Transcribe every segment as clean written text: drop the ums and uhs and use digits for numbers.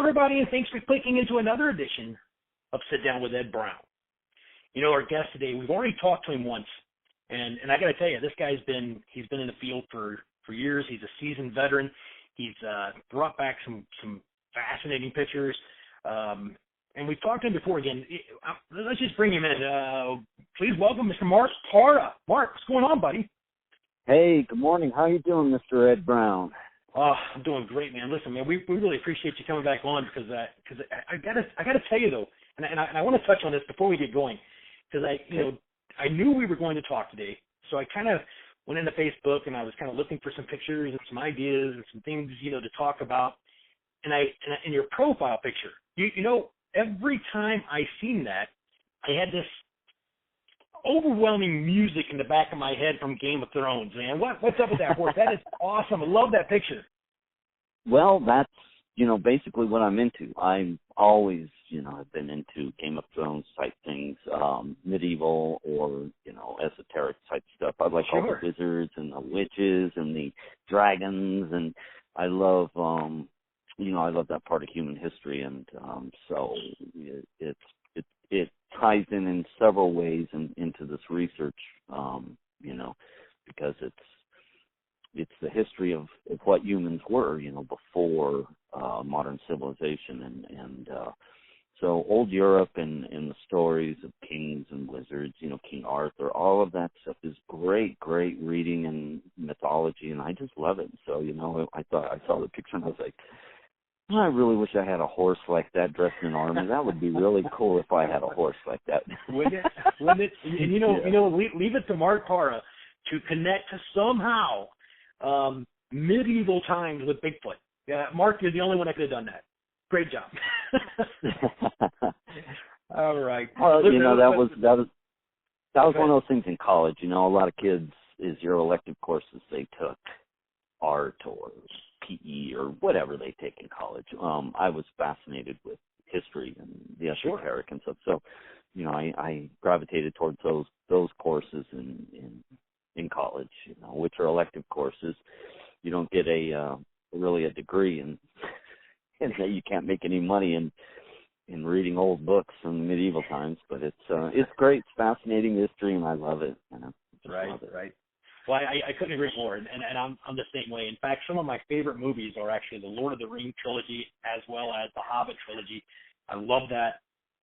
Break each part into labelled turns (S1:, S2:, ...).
S1: everybody, and thanks for clicking into another edition of Sit Down with Ed Brown. You know, our guest today, we've already talked to him once, and I got to tell you, this guy's he's been in the field for years. He's a seasoned veteran. He's brought back some fascinating pictures, and we've talked to him before. Again, let's just bring him in. Please welcome Mr. Mark Parra. Mark, what's going on, buddy?
S2: Hey, good morning. How you doing, Mr. Ed Brown?
S1: I'm doing great, man. Listen, man, we really appreciate you coming back on because I gotta tell you though, and I want to touch on this before we get going, because I knew we were going to talk today, so I kind of went into Facebook and I was kind of looking for some pictures and some ideas and some things to talk about, and in your profile picture, every time I seen that, I had this overwhelming music in the back of my head from Game of Thrones, man. What's up with that horse? That is awesome. I love that picture.
S2: Well, that's, basically what I'm into. I'm always, I've been into Game of Thrones type things, medieval or, esoteric type stuff. I like all the wizards and the witches and the dragons, and I love, I love that part of human history, and so it ties in several ways into this research, because it's the history of what humans were, before modern civilization, and so old Europe and the stories of kings and wizards, King Arthur, all of that stuff is great reading and mythology, and I just love it. So, I saw the picture and I was like, I really wish I had a horse like that dressed in armor. That would be really cool if I had a horse like that.
S1: Wouldn't it? And leave it to Mark Parra to connect to somehow medieval times with Bigfoot. Mark, you're the only one that could have done that. Great job. All right.
S2: Well, that was one of those things in college. A lot of kids, is your elective courses they took art or PE or whatever they take in college. I was fascinated with history and the esoteric and stuff. So, I gravitated towards those courses in college, which are elective courses. You don't get really a degree in that you can't make any money in reading old books from medieval times, but it's great. It's fascinating history, and I love it.
S1: Right. Well, I couldn't agree more, and I'm the same way. In fact, some of my favorite movies are actually the Lord of the Rings trilogy as well as the Hobbit trilogy. I love that.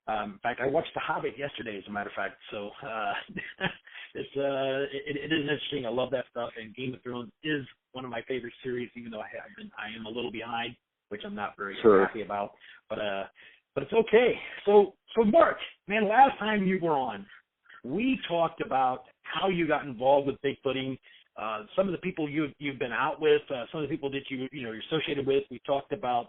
S1: In fact, I watched the Hobbit yesterday, as a matter of fact. So it is interesting. I love that stuff, and Game of Thrones is one of my favorite series, even though I am a little behind, which I'm not very happy about. But it's okay. So Mark, man, last time you were on, we talked about how you got involved with Bigfooting, some of the people you've been out with, some of the people that you're associated with. We talked about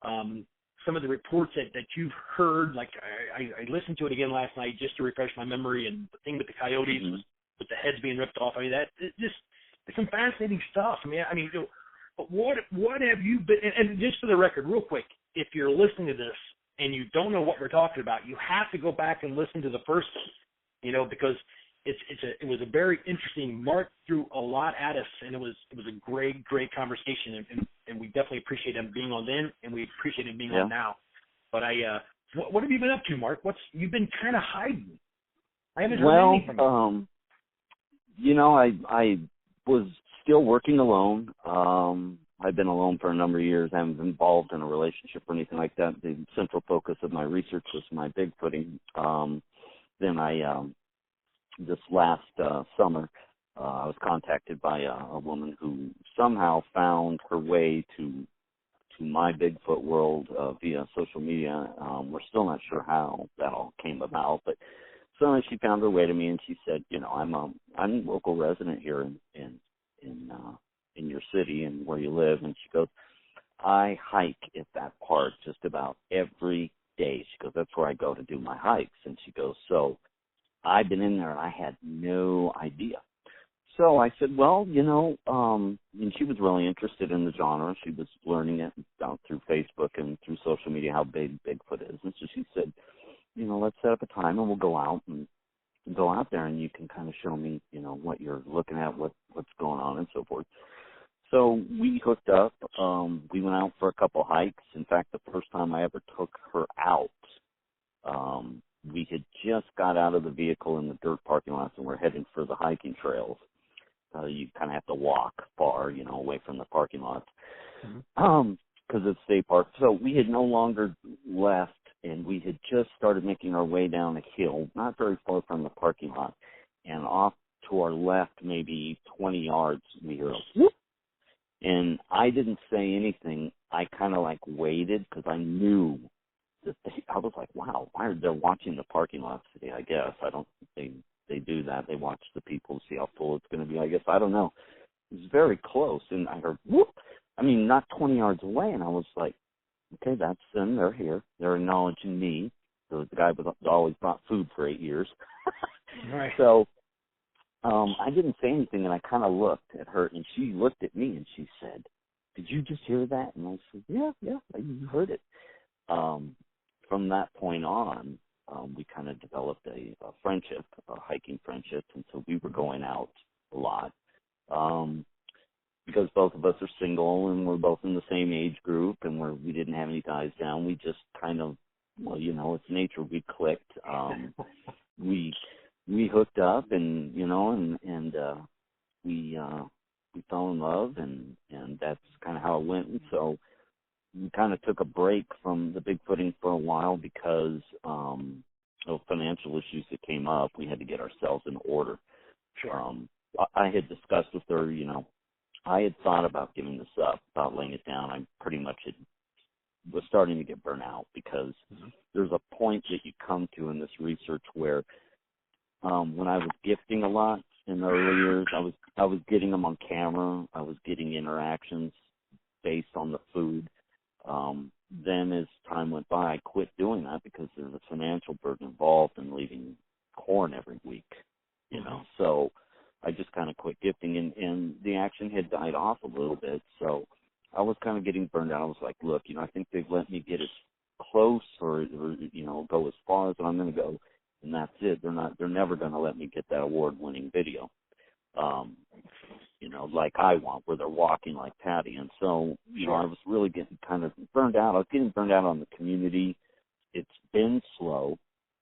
S1: some of the reports that you've heard. Like I listened to it again last night just to refresh my memory, and the thing with the coyotes was with the heads being ripped off. It's some fascinating stuff. But what have you been? And just for the record, real quick, if you're listening to this and you don't know what we're talking about, you have to go back and listen to the first one, because it was a very interesting. Mark threw a lot at us, and it was a great conversation, and we definitely appreciate him being on then, and we appreciate him being on now. But what have you been up to, Mark? You've been kind of hiding. I haven't heard anything from you.
S2: I was still working alone. I've been alone for a number of years. I haven't been involved in a relationship or anything like that. The central focus of my research was my Bigfooting. Then this last summer, I was contacted by a woman who somehow found her way to my Bigfoot world via social media. We're still not sure how that all came about, but suddenly she found her way to me, and she said, I'm a local resident here in your city and where you live, and she goes, I hike at that park just about every day. She goes, that's where I go to do my hikes, and she goes, so I've been in there, and I had no idea. So I said, well, and she was really interested in the genre. She was learning it through Facebook and through social media how big Bigfoot is. And so she said, let's set up a time, and we'll go out there, and you can kind of show me, what you're looking at, what's going on, and so forth. So we hooked up. We went out for a couple hikes. In fact, the first time I ever took her out, we had just got out of the vehicle in the dirt parking lots and we're heading for the hiking trails. You kind of have to walk far, away from the parking lots because it's state park. So we had no longer left, and we had just started making our way down a hill, not very far from the parking lot, and off to our left, maybe 20 yards, we hear a whoop. And I didn't say anything. I kind of waited because I knew that I was like, wow, why are they watching the parking lots today? I guess I don't think they do that. They watch the people to see how full it's going to be. I guess I don't know. It was very close, and I heard whoop. I mean, not 20 yards away, and I was like, okay, that's them. They're here. They're acknowledging me. So the guy was always brought food for 8 years.
S1: Right.
S2: So I didn't say anything, and I kind of looked at her, and she looked at me, and she said, "Did you just hear that?" And I said, "Yeah, you heard it." From that point on, we kind of developed a friendship, a hiking friendship, and so we were going out a lot. Because both of us are single and we're both in the same age group and we didn't have any ties down. We just kind of, it's nature. We clicked. We hooked up and we fell in love and that's kind of how it went. And so we kind of took a break from the Bigfooting for a while because of financial issues that came up. We had to get ourselves in order.
S1: Sure.
S2: I had discussed with her, I had thought about giving this up, about laying it down. I pretty much was starting to get burnt out because there's a point that you come to in this research where when I was gifting a lot in the early years, I was getting them on camera. I was getting interactions based on the food. Then as time went by, I quit doing that because there's a financial burden involved in leaving corn every week, So I just kind of quit gifting, and the action had died off a little bit. So I was kind of getting burned out. I was like, look, I think they've let me get as close or go as far as I'm going to go, and that's it. They're never going to let me get that award-winning video, like I want, where they're walking like Patty. And so, I was really getting kind of burned out. I was getting burned out on the community. It's been slow.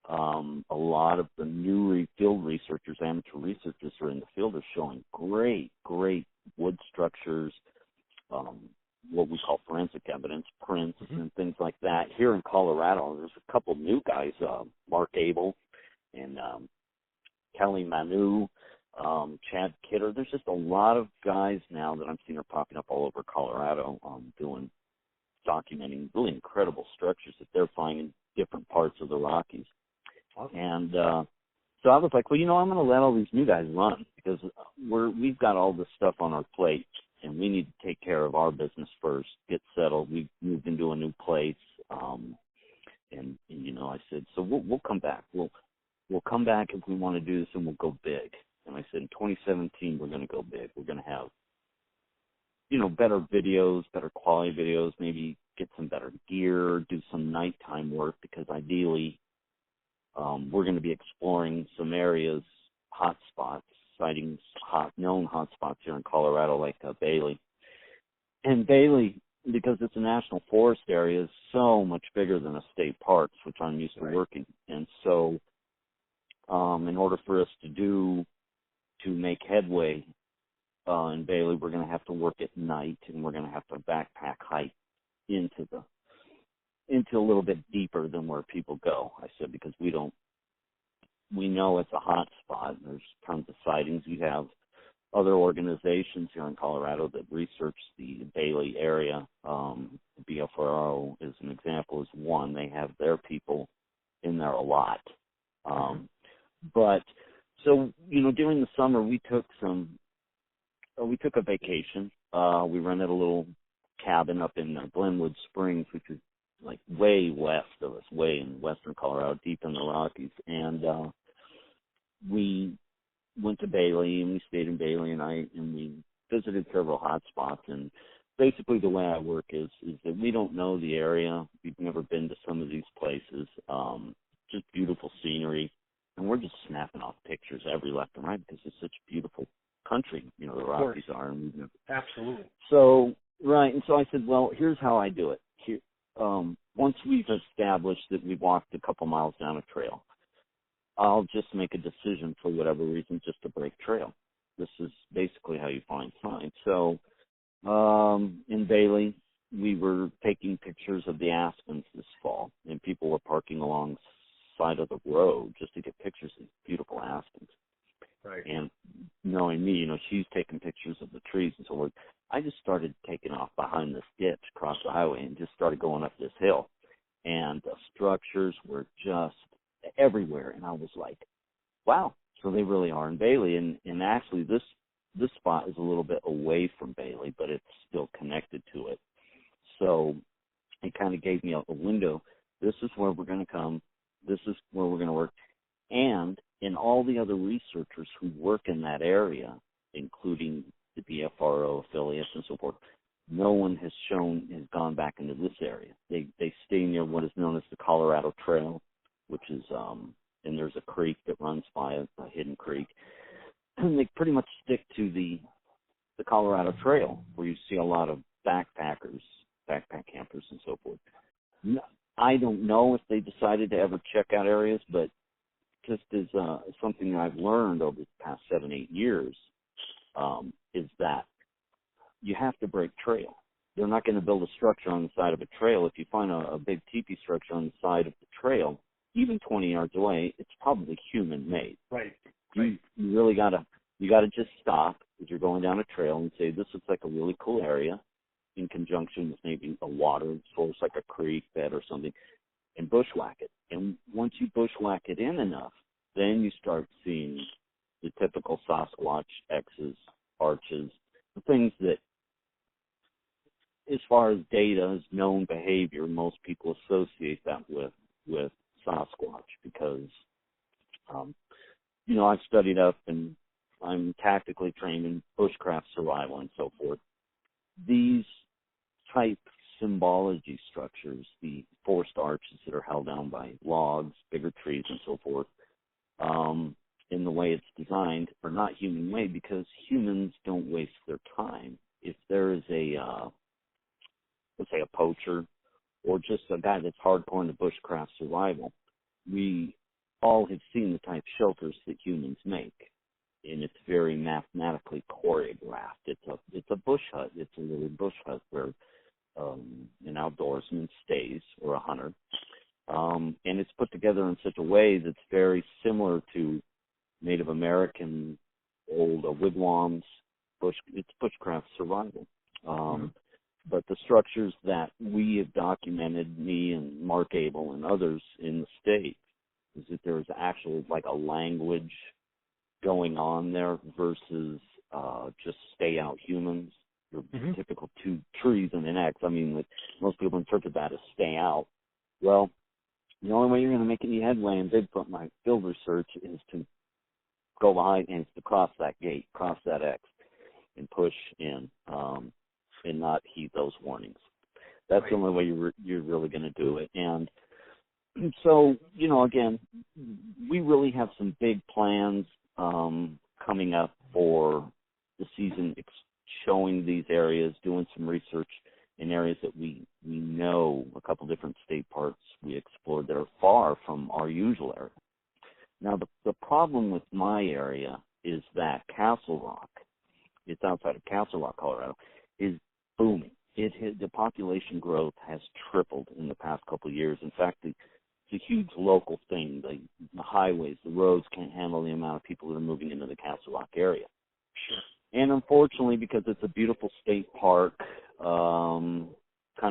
S2: A lot of the new field researchers, amateur researchers who are in the field are showing great wood structures, what we call forensic evidence, prints and things like that. Here in Colorado, there's a couple new guys, Mark Abel and Kelly Manu, Chad Kidder. There's just a lot of guys now that I'm seeing are popping up all over Colorado documenting really incredible structures that they're finding in different parts of the Rockies. And so I was like, well, I'm going to let all these new guys run because we've got all this stuff on our plate, and we need to take care of our business first, get settled. We've moved into a new place, and I said, so we'll come back. We'll come back if we want to do this, and we'll go big. And I said, in 2017, we're going to go big. We're going to have, better videos, better quality videos, maybe get some better gear, do some nighttime work because ideally, we're going to be exploring some areas, hot spots, sightings, known hot spots here in Colorado, like Bailey. And Bailey, because it's a national forest area, is so much bigger than a state parks, which I'm used to working. And so, in order for us to make headway in Bailey, we're going to have to work at night, and we're going to have to backpack hike into a little bit deeper than where people go. I said, because we know it's a hot spot. There's tons of sightings. We have other organizations here in Colorado that research the Bailey area. BFRO, as an example, is one. They have their people in there a lot. But so, during the summer, we took a vacation. We rented a little cabin up in Glenwood Springs, which is like way west of us, way in western Colorado, deep in the Rockies. And we went to Bailey, and we stayed in Bailey, and we visited several hot spots. And basically the way I work is that we don't know the area. We've never been to some of these places. Just beautiful scenery. And we're just snapping off pictures every left and right because it's such beautiful country, the Rockies are. And,
S1: Absolutely.
S2: So, right, and so I said, well, here's how I do it. Once we've established that we've walked a couple miles down a trail, I'll just make a decision for whatever reason just to break trail. This is basically how you find signs. So in Bailey, we were taking pictures of the aspens this fall, and people were parking alongside of the road just to get pictures of beautiful aspens.
S1: Right.
S2: And knowing me, she's taking pictures of the trees and so forth. I just started taking off behind this ditch across the highway and just started going up this hill. And the structures were just everywhere. And I was like, wow, so they really are in Bailey. And actually this spot is a little bit away from Bailey, but it's still connected to it. So it kind of gave me a window. This is where we're going to come. This is where we're going to work. And in all the other researchers who work in that area, including the BFRO affiliates and so forth, no one has gone back into this area. They stay near what is known as the Colorado Trail, which is, and there's a creek that runs by a hidden creek. And they pretty much stick to the Colorado Trail, where you see a lot of backpack campers and so forth. I don't know if they decided to ever check out areas, but just as something I've learned over the past 7-8 years is that you have to break trail. They're not going to build a structure on the side of a trail. If you find a big teepee structure on the side of the trail, even 20 yards away, it's probably human-made.
S1: Right.
S2: You really got to just stop as you're going down a trail and say, this looks like a really cool area, in conjunction with maybe a water source like a creek bed or something, and bushwhack it. And once you bushwhack it in enough, then you start seeing the typical Sasquatch X's, arches, the things that, as far as data, is known behavior, most people associate that with Sasquatch because, I've studied up and I'm tactically trained in bushcraft survival and so forth. These type symbology structures, the forced arches that are held down by logs, bigger trees, and so forth, in the way it's designed, are not human-made because humans don't waste their time. If there is let's say a poacher or just a guy that's hardcore into bushcraft survival, we all have seen the type of shelters that humans make, and it's very mathematically choreographed. It's a bush hut. It's a little bush hut where an outdoorsman stays, or a hunter, and it's put together in such a way that's very similar to Native American old wigwams. It's bushcraft survival. But the structures that we have documented, me and Mark Abel and others in the state, is that there's actually like a language going on there versus just stay out humans. Your typical two trees and an X. I mean, like, most people interpret that as stay out. Well, the only way you're going to make any headway in Bigfoot, my field research, is to go behind and to cross that gate, cross that X, and push in, and not heed those warnings. That's the only way you're really going to do it. And so, again, we really have some big plans coming up for the season, showing these areas, doing some research in areas that we know, a couple different state parks we explored that are far from our usual area. Now, the problem with my area is that Castle Rock, it's outside of Castle Rock, Colorado, is booming. The population growth has tripled in the past couple of years. In fact, it's a huge local thing. The highways, the roads can't handle the amount of people that are moving into the Castle Rock area.
S1: Sure.
S2: And unfortunately, because it's a beautiful state park, kind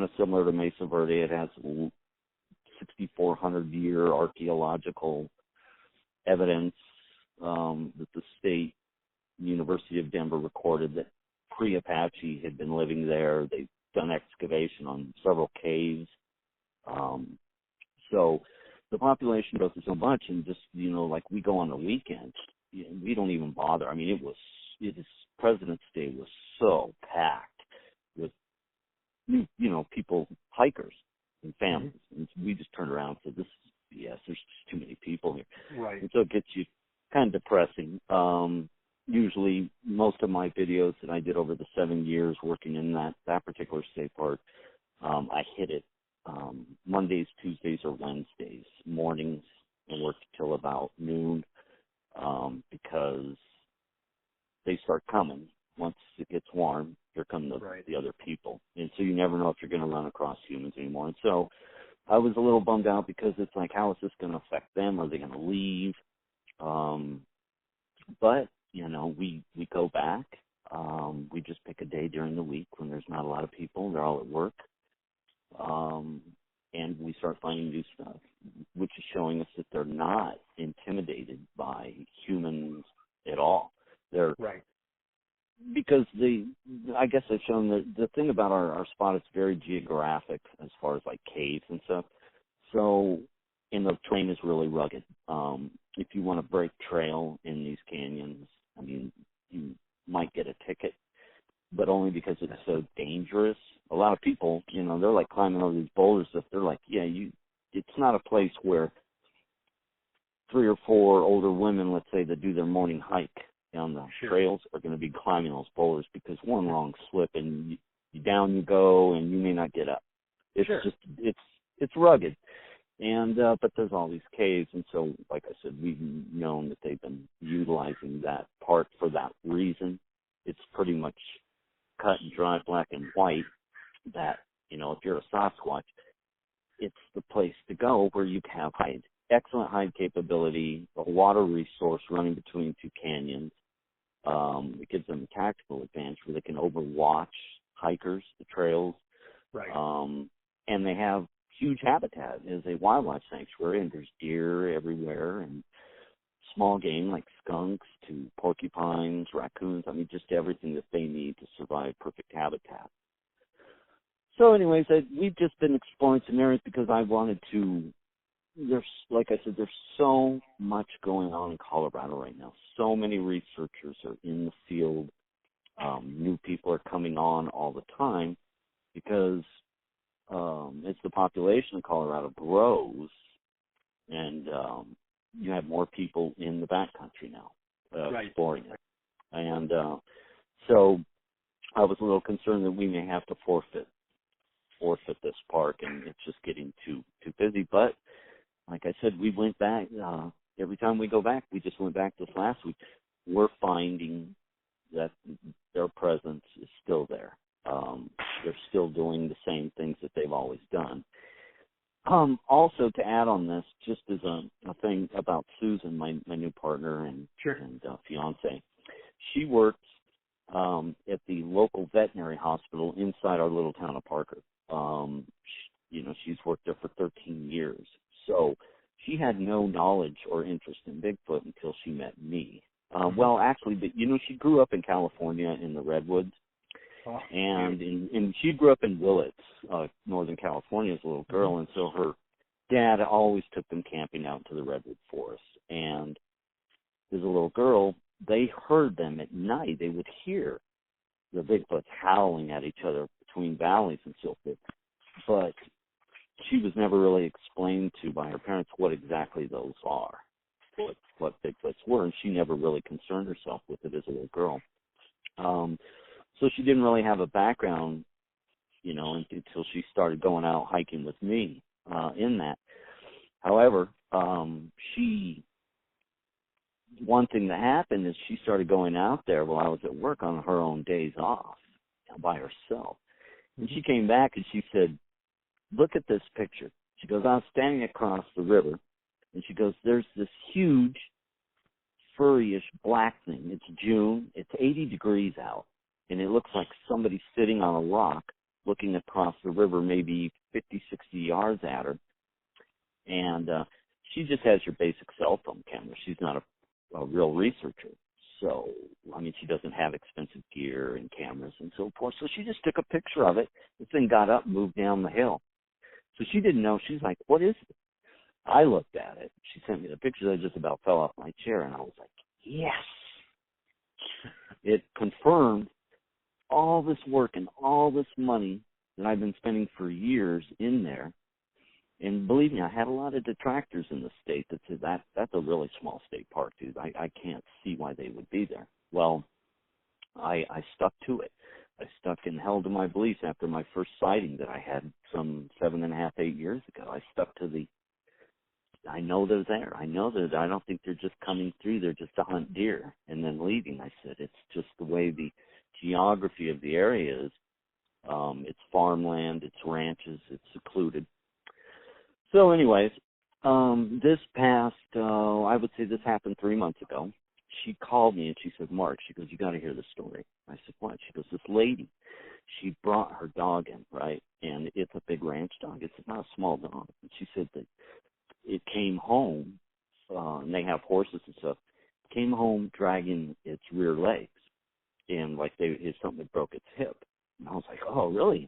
S2: of similar to Mesa Verde, it has 6,400-year archaeological evidence that the State University of Denver recorded that pre-Apache had been living there. They've done excavation on several caves. So the population growth is so much, and just, like we go on the weekends, we don't even bother. I mean, President's Day was so packed with, people, hikers and families. And we just turned around and said, this is BS. There's just too many people here.
S1: Right.
S2: And so it gets you kind of depressing. usually most of my videos that I did over the 7 years working in that particular state park, I hit it Mondays, Tuesdays, or Wednesdays mornings, and worked till about noon because they start coming. Once it gets warm, here come the other people. And so you never know if you're going to run across humans anymore. And so I was a little bummed out because it's like, how is this going to affect them? Are they going to leave? But, we go back. We just pick a day during the week when there's not a lot of people. They're all at work. And we start finding new stuff, which is showing us that they're not intimidated by humans at all. They're because I guess they've shown that the thing about our spot, it's very geographic as far as like caves and stuff. So, and the terrain is really rugged. If you want to break trail in these canyons, I mean, you might get a ticket, but only because it's so dangerous. A lot of people, they're like climbing over these boulders. If they're like, it's not a place where 3 or 4 older women, let's say, that do their morning hike down the trails are going to be climbing those boulders, because one wrong slip and down you go and you may not get up. It's just, it's rugged. And, but there's all these caves. And so, like I said, we've known that they've been utilizing that part for that reason. It's pretty much cut and dry, black and white, that, if you're a Sasquatch, it's the place to go where you have excellent hide capability, a water resource running between 2 canyons. It gives them a tactical advantage where they can overwatch hikers, the trails. And they have huge habitat as a wildlife sanctuary, and there's deer everywhere and small game like skunks to porcupines, raccoons. I mean, just everything that they need to survive, perfect habitat. So anyways, we've just been exploring some areas because I wanted to. Like I said, there's so much going on in Colorado right now. So many researchers are in the field. New people are coming on all the time because as the population of Colorado grows, and you have more people in the backcountry now exploring it. And so I was a little concerned that we may have to forfeit this park, and it's just getting too busy. But like I said, we went back. Every time we go back, we just went back this last week. We're finding that their presence is still there. They're still doing the same things that they've always done. Also, to add on this, just as a thing about Susan, my new partner and fiance, she works at the local veterinary hospital inside our little town of Parker. She's worked there for 13 years. So she had no knowledge or interest in Bigfoot until she met me. Well, actually, but she grew up in California in the Redwoods, and she grew up in Willits, Northern California, as a little girl, and so her dad always took them camping out to the Redwood Forest. And as a little girl, they heard them at night. They would hear the Bigfoots howling at each other between valleys and so forth. But she was never really explained to by her parents what exactly those are, what Bigfoots were, and she never really concerned herself with it as a little girl. So she didn't really have a background, until she started going out hiking with me in that. However, one thing that happened is she started going out there while I was at work on her own days off by herself. And she came back and she said, "Look at this picture." She goes, "I was standing across the river," and she goes, "There's this huge furryish black thing. It's June. It's 80 degrees out, and it looks like somebody sitting on a rock looking across the river, maybe 50, 60 yards at her. And she just has your basic cell phone camera. She's not a real researcher. So, I mean, she doesn't have expensive gear and cameras and so forth. So she just took a picture of it. The thing got up and moved down the hill. So she didn't know. She's like, "What is it?" I looked at it. She sent me the pictures. I just about fell off my chair, and I was like, yes. It confirmed all this work and all this money that I've been spending for years in there. And believe me, I had a lot of detractors in the state that said that's a really small state park, dude. I can't see why they would be there. Well, I stuck to it. I stuck and held to my beliefs after my first sighting that I had some 7.5, 8 years ago. I stuck to I know they're there. I know that I don't think they're just coming through. They're just to hunt deer and then leaving. I said, it's just the way the geography of the area is. It's farmland, it's ranches, it's secluded. So anyways, this past, I would say this happened 3 months ago. She called me and she said, Mark, she goes, you got to hear the story. I said, what? She goes, this lady, she brought her dog in, right? And it's a big ranch dog. It's not a small dog. And she said that it came home, and they have horses and stuff, came home dragging its rear legs. And like it's something that broke its hip. And I was like, oh, really?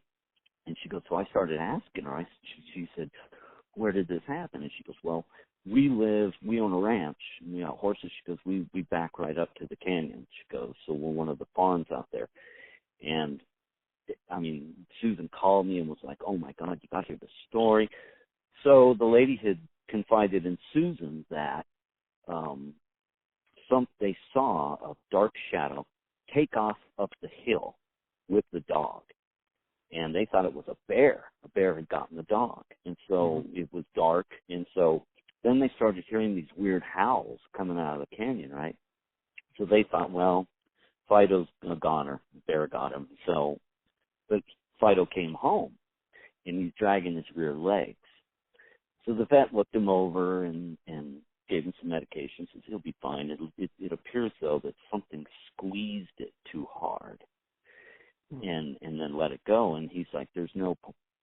S2: And she goes, so I started asking her. She said, where did this happen? And she goes, well, we own a ranch, and we got horses. She goes, we back right up to the canyon. She goes, so we're one of the farms out there. And, I mean, Susan called me and was like, oh, my God, you got to hear the story. So the lady had confided in Susan that they saw a dark shadow take off up the hill with the dog. And they thought it was a bear. A bear had gotten the dog. And so it was dark. And so then they started hearing these weird howls coming out of the canyon, right? So they thought, well, Fido's a goner. The bear got him. So but Fido came home, and he's dragging his rear legs. So the vet looked him over and gave him some medication. Says he'll be fine. It appears, though, that something squeezed it too hard. And then let it go. And he's like, there's no,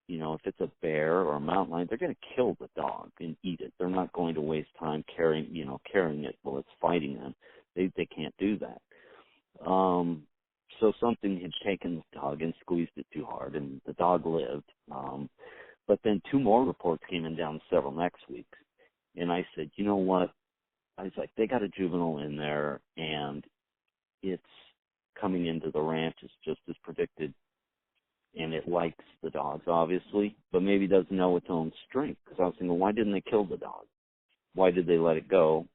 S2: if it's a bear or a mountain lion, they're going to kill the dog and eat it. They're not going to waste time carrying it while it's fighting them. They can't do that. So something had taken the dog and squeezed it too hard, and the dog lived. But then 2 more reports came in down several next weeks. And I said, you know what? I was like, they got a juvenile in there, and it's coming into the ranch is just as predicted, and it likes the dogs, obviously, but maybe doesn't know its own strength. Because I was thinking, why didn't they kill the dog? Why did they let it go?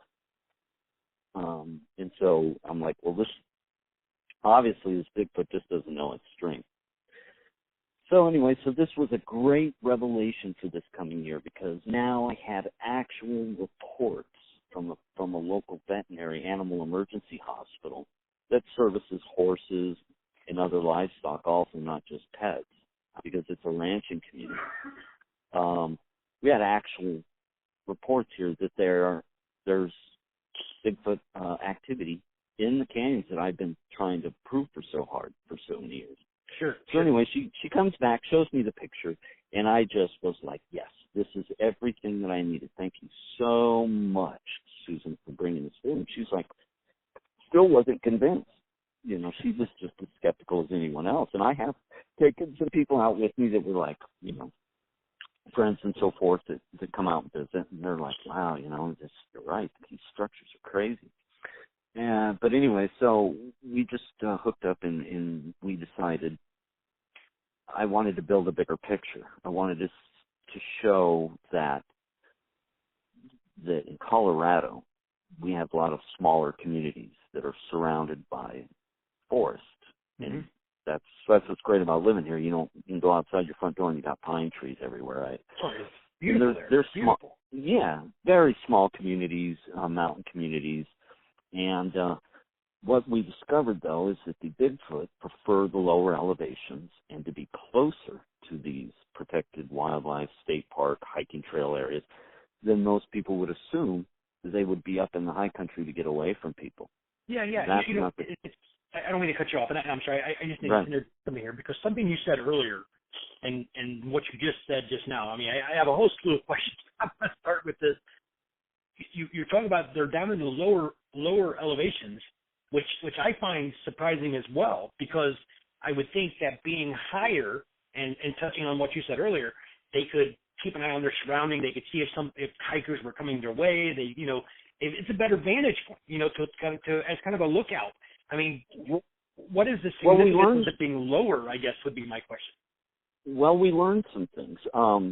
S2: And so I'm like, well, this Bigfoot just doesn't know its strength. So anyway, so this was a great revelation for this coming year, because now I had actual reports from a local veterinary animal emergency hospital that services horses and other livestock also, not just pets, because it's a ranching community. We had actual reports here that there's Bigfoot activity in the canyons that I've been trying to prove so many years.
S1: Sure.
S2: So anyway, she comes back, shows me the picture, and I just was like, yes, this is everything that I needed. Thank you so much, Susan, for bringing this in. She's like, still wasn't convinced. She was just as skeptical as anyone else. And I have taken some people out with me that were like, friends and so forth that come out and visit, and they're like, wow, you're right. These structures are crazy. But anyway, so we just hooked up and we decided I wanted to build a bigger picture. I wanted to show that in Colorado, we have a lot of smaller communities that are surrounded by forest. And that's what's great about living here. You can go outside your front door and you got pine trees everywhere, right?
S1: Oh, it's beautiful there.
S2: They're
S1: beautiful.
S2: Small, yeah, very small communities, mountain communities. And what we discovered, though, is that the Bigfoot prefer the lower elevations and to be closer to these protected wildlife, state park, hiking trail areas than most people would assume they would be up in the high country to get away from people.
S1: Yeah. I don't mean to cut you off, and I'm sorry. I just need to come here because something you said earlier and what you just said just now. I mean, I have a whole slew of questions. I'm going to start with this. You're talking about they're down in the lower elevations, which I find surprising as well, because I would think that being higher and touching on what you said earlier, they could keep an eye on their surrounding. They could see if hikers were coming their way. It's a better vantage point, as kind of a lookout. I mean, what is the significance of it being lower, I guess, would be my question.
S2: Well, we learned some things.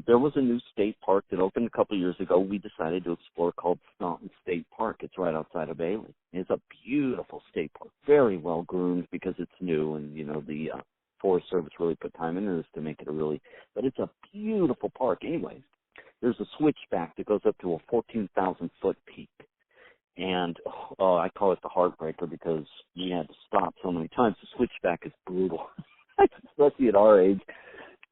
S2: There was a new state park that opened a couple of years ago. We decided to explore called Staunton State Park. It's right outside of Bailey. It's a beautiful state park, very well groomed because it's new, and the Forest Service really put time into this to make it but it's a beautiful park. Anyways, there's a switchback that goes up to a 14,000-foot peak. And I call it the heartbreaker because we had to stop so many times. The switchback is brutal, especially at our age.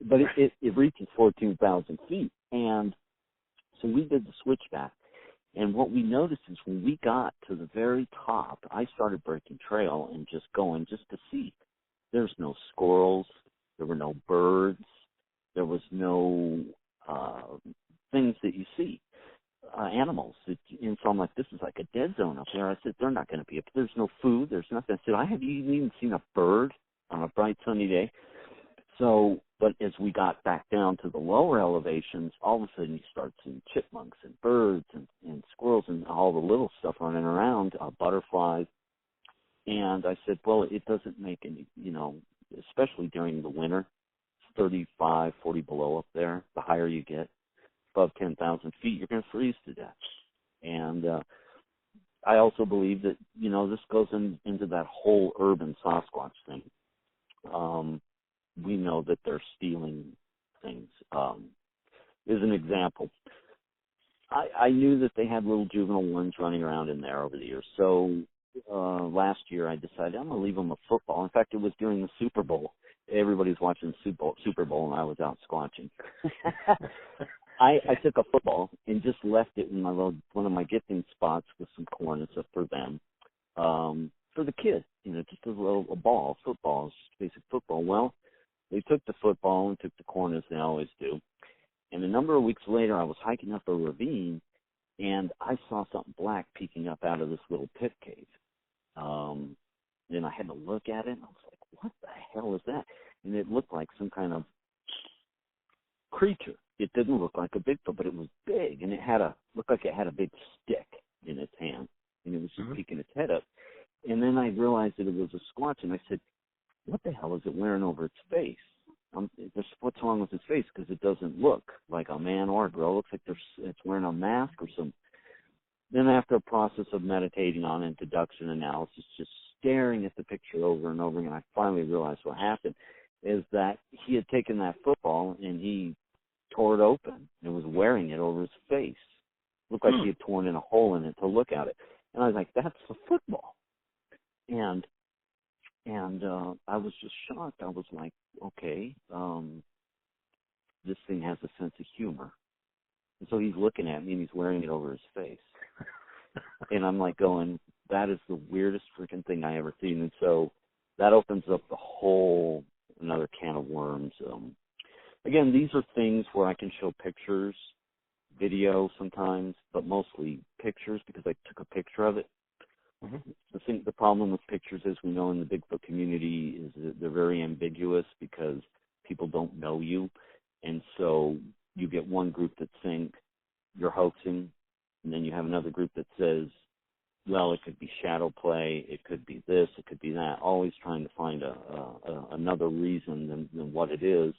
S2: But it reaches 14,000 feet. And so we did the switchback. And what we noticed is when we got to the very top, I started breaking trail and just going just to see. There's no squirrels. There were no birds. There was no things that you see. Animals. And so I'm like, this is like a dead zone up there. I said, they're not going to be up. There's no food. There's nothing. I said, I haven't even seen a bird on a bright sunny day. So, but as we got back down to the lower elevations, all of a sudden you start seeing chipmunks and birds and squirrels and all the little stuff running around, butterflies. And I said, well, it doesn't make any, especially during the winter, it's 35, 40 below up there. The higher you get, above 10,000 feet, you're going to freeze to death. And I also believe that, this goes into that whole urban Sasquatch thing. We know that they're stealing things. As an example, I knew that they had little juvenile ones running around in there over the years. So last year I decided I'm going to leave them a football. In fact, it was during the Super Bowl. Everybody's watching the Super Bowl, and I was out squatching. I took a football and just left it in one of my gifting spots with some corn and stuff for them, for the kids, just a ball, football, basic football. Well, they took the football and took the corn as they always do. And a number of weeks later, I was hiking up a ravine, and I saw something black peeking up out of this little pit cave. Then I had to look at it, and I was like, what the hell is that? And it looked like some kind of creature. It didn't look like a Bigfoot, but it was big, and looked like it had a big stick in its hand, and it was just peeking its head up. And then I realized that it was a squatch, and I said, what the hell is it wearing over its face? What's wrong with its face? Because it doesn't look like a man or a girl. It looks like it's wearing a mask or something. Then after a process of meditating on it, deduction analysis, just staring at the picture over and over again, I finally realized what happened is that he had taken that football and he tore it open and was wearing it over his face. Looked like he had torn in a hole in it to look at it. And I was like, that's a football. And I was just shocked. I was like, okay, this thing has a sense of humor. And so he's looking at me and he's wearing it over his face. And I'm like going, that is the weirdest freaking thing I ever seen. And so that opens up the whole another can of worms. Again, these are things where I can show pictures, video sometimes, but mostly pictures because I took a picture of it. The problem with pictures, as we know in the Bigfoot community, is that they're very ambiguous because people don't know you. And so you get one group that think you're hoaxing, and then you have another group that says, well, it could be shadow play, it could be this, it could be that, always trying to find another reason than what it is,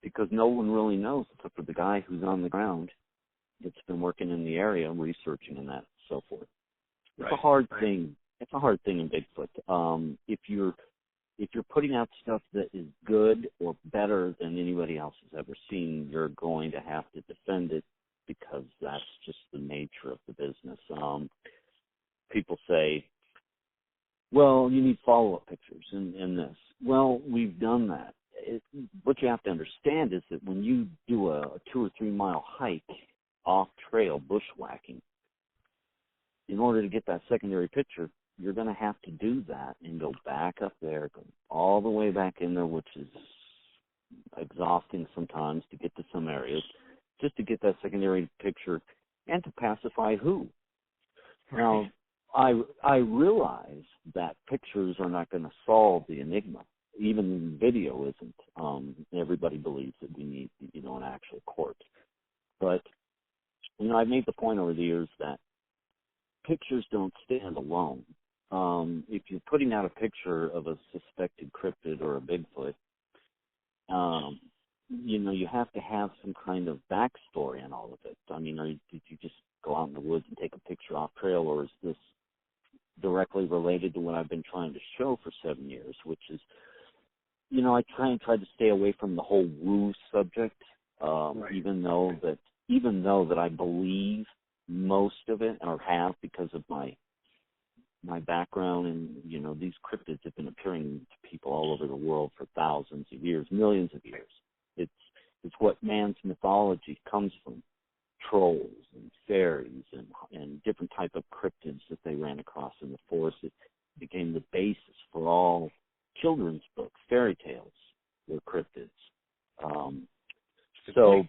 S2: because no one really knows except for the guy who's on the ground that's been working in the area, researching and that and so forth. It's a hard thing. It's a hard thing in Bigfoot. If you're putting out stuff that is good or better than anybody else has ever seen, you're going to have to defend it because that's just the nature of the business. People say, well, you need follow-up pictures and this. Well, we've done that. What you have to understand is that when you do a 2 or 3 mile hike off trail bushwhacking, in order to get that secondary picture, you're going to have to do that and go back up there, go all the way back in there, which is exhausting sometimes to get to some areas, just to get that secondary picture and to pacify who. Now, I realize that pictures are not going to solve the enigma. Even video isn't. Everybody believes that we need, an actual court. But, I've made the point over the years that pictures don't stand alone. If you're putting out a picture of a suspected cryptid or a Bigfoot, you have to have some kind of backstory in all of it. I mean, did you just go out in the woods and take a picture off trail, or is this directly related to what I've been trying to show for 7 years, which is, I try to stay away from the whole woo subject,
S1: Right.
S2: even though that I believe most of it, or have, because of my background, and these cryptids have been appearing to people all over the world for thousands of years, millions of years. It's what man's mythology comes from: trolls and fairies and different type of cryptids that they ran across in the forest. It became the basis for all children's books, fairy tales were cryptids. So,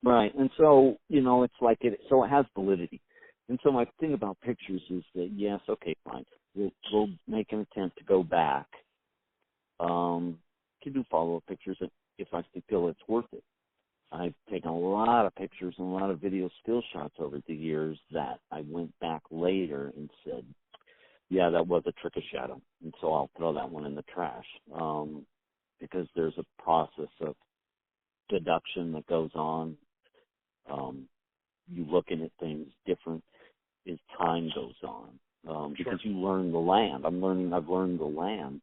S2: right, and so it's like it has validity. And so my thing about pictures is that, yes, okay, fine, we'll make an attempt to go back. To do follow-up pictures if I feel it's worth it. I've taken a lot of pictures and a lot of video still shots over the years that I went back later and said, yeah, that was a trick of shadow, and so I'll throw that one in the trash, because there's a process of deduction that goes on. You looking at things different as time goes on, because you learn the land. I've learned the land.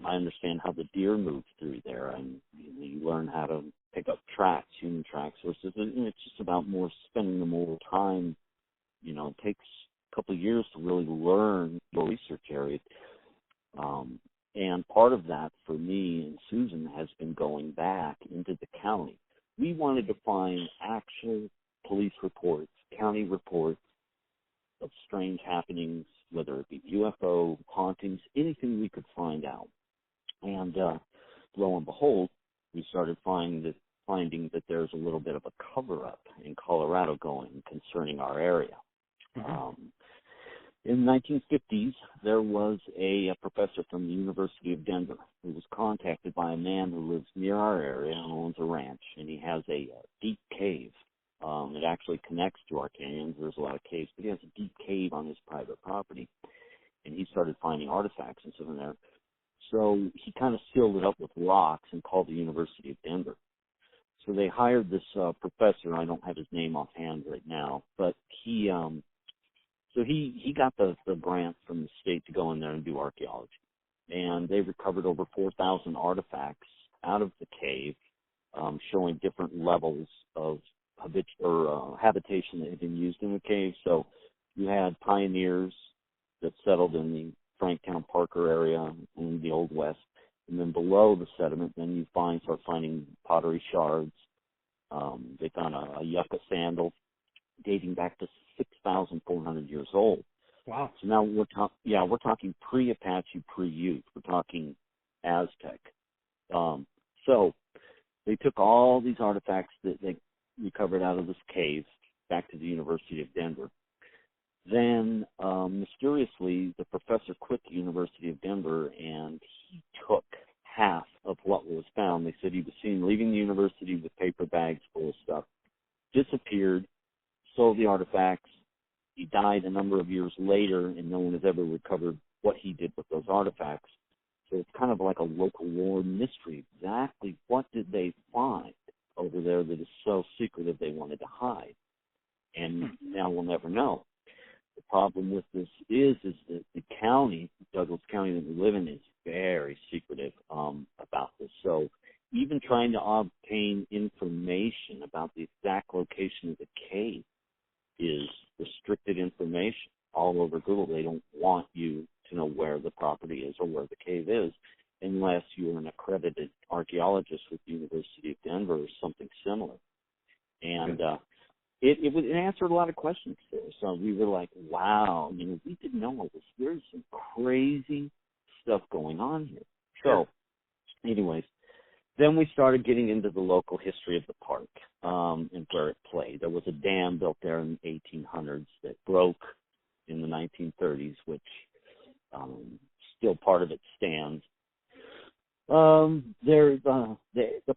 S2: I understand how the deer move through there, and you learn how to pick up tracks, human tracks. So it's just about spending more time. It takes a couple of years to really learn your research area. And part of that for me and Susan has been going back into the county. We wanted to find actual police reports, county reports of strange happenings, whether it be UFO, hauntings, anything we could find out. And lo and behold, we started finding that there's a little bit of a cover-up in Colorado going concerning our area. In the 1950s, there was a professor from the University of Denver who was contacted by a man who lives near our area and owns a ranch, and he has a deep cave. It actually connects to our canyons. There's a lot of caves, but he has a deep cave on his private property, and he started finding artifacts and stuff in there. So he kind of sealed it up with rocks and called the University of Denver. So they hired this professor. I don't have his name offhand right now, but he got the grant from the state to go in there and do archaeology. And they recovered over 4,000 artifacts out of the cave, showing different levels of habitation that had been used in the cave. So you had pioneers that settled in the Franktown, Parker area in the Old West. And then below the sediment, then you start finding pottery shards. They found a yucca sandal dating back to 6,400 years old.
S1: Wow.
S2: So now we're talking pre-Apache, pre-Ute. We're talking Aztec. So they took all these artifacts that they recovered out of this cave back to the University of Denver. Then, mysteriously, the professor quit the University of Denver, and he took half of what was found. They said he was seen leaving the university with paper bags full of stuff, disappeared, sold the artifacts. He died a number of years later, and no one has ever recovered what he did with those artifacts. So it's kind of like a local lore mystery. Exactly what did they find over there that is so secretive they wanted to hide? And now we'll never know. The problem with this is that the county, Douglas County that we live in, is very secretive about this. So even trying to obtain information about the exact location of the cave is restricted information all over Google. They don't want you to know where the property is or where the cave is unless you're an accredited archaeologist with the University of Denver or something similar. And it answered a lot of questions there. So we were like, wow, we didn't know all this. There's some crazy stuff going on here. So anyways, then we started getting into the local history of the park and where it played. There was a dam built there in the 1800s that broke in the 1930s, which still part of it stands. The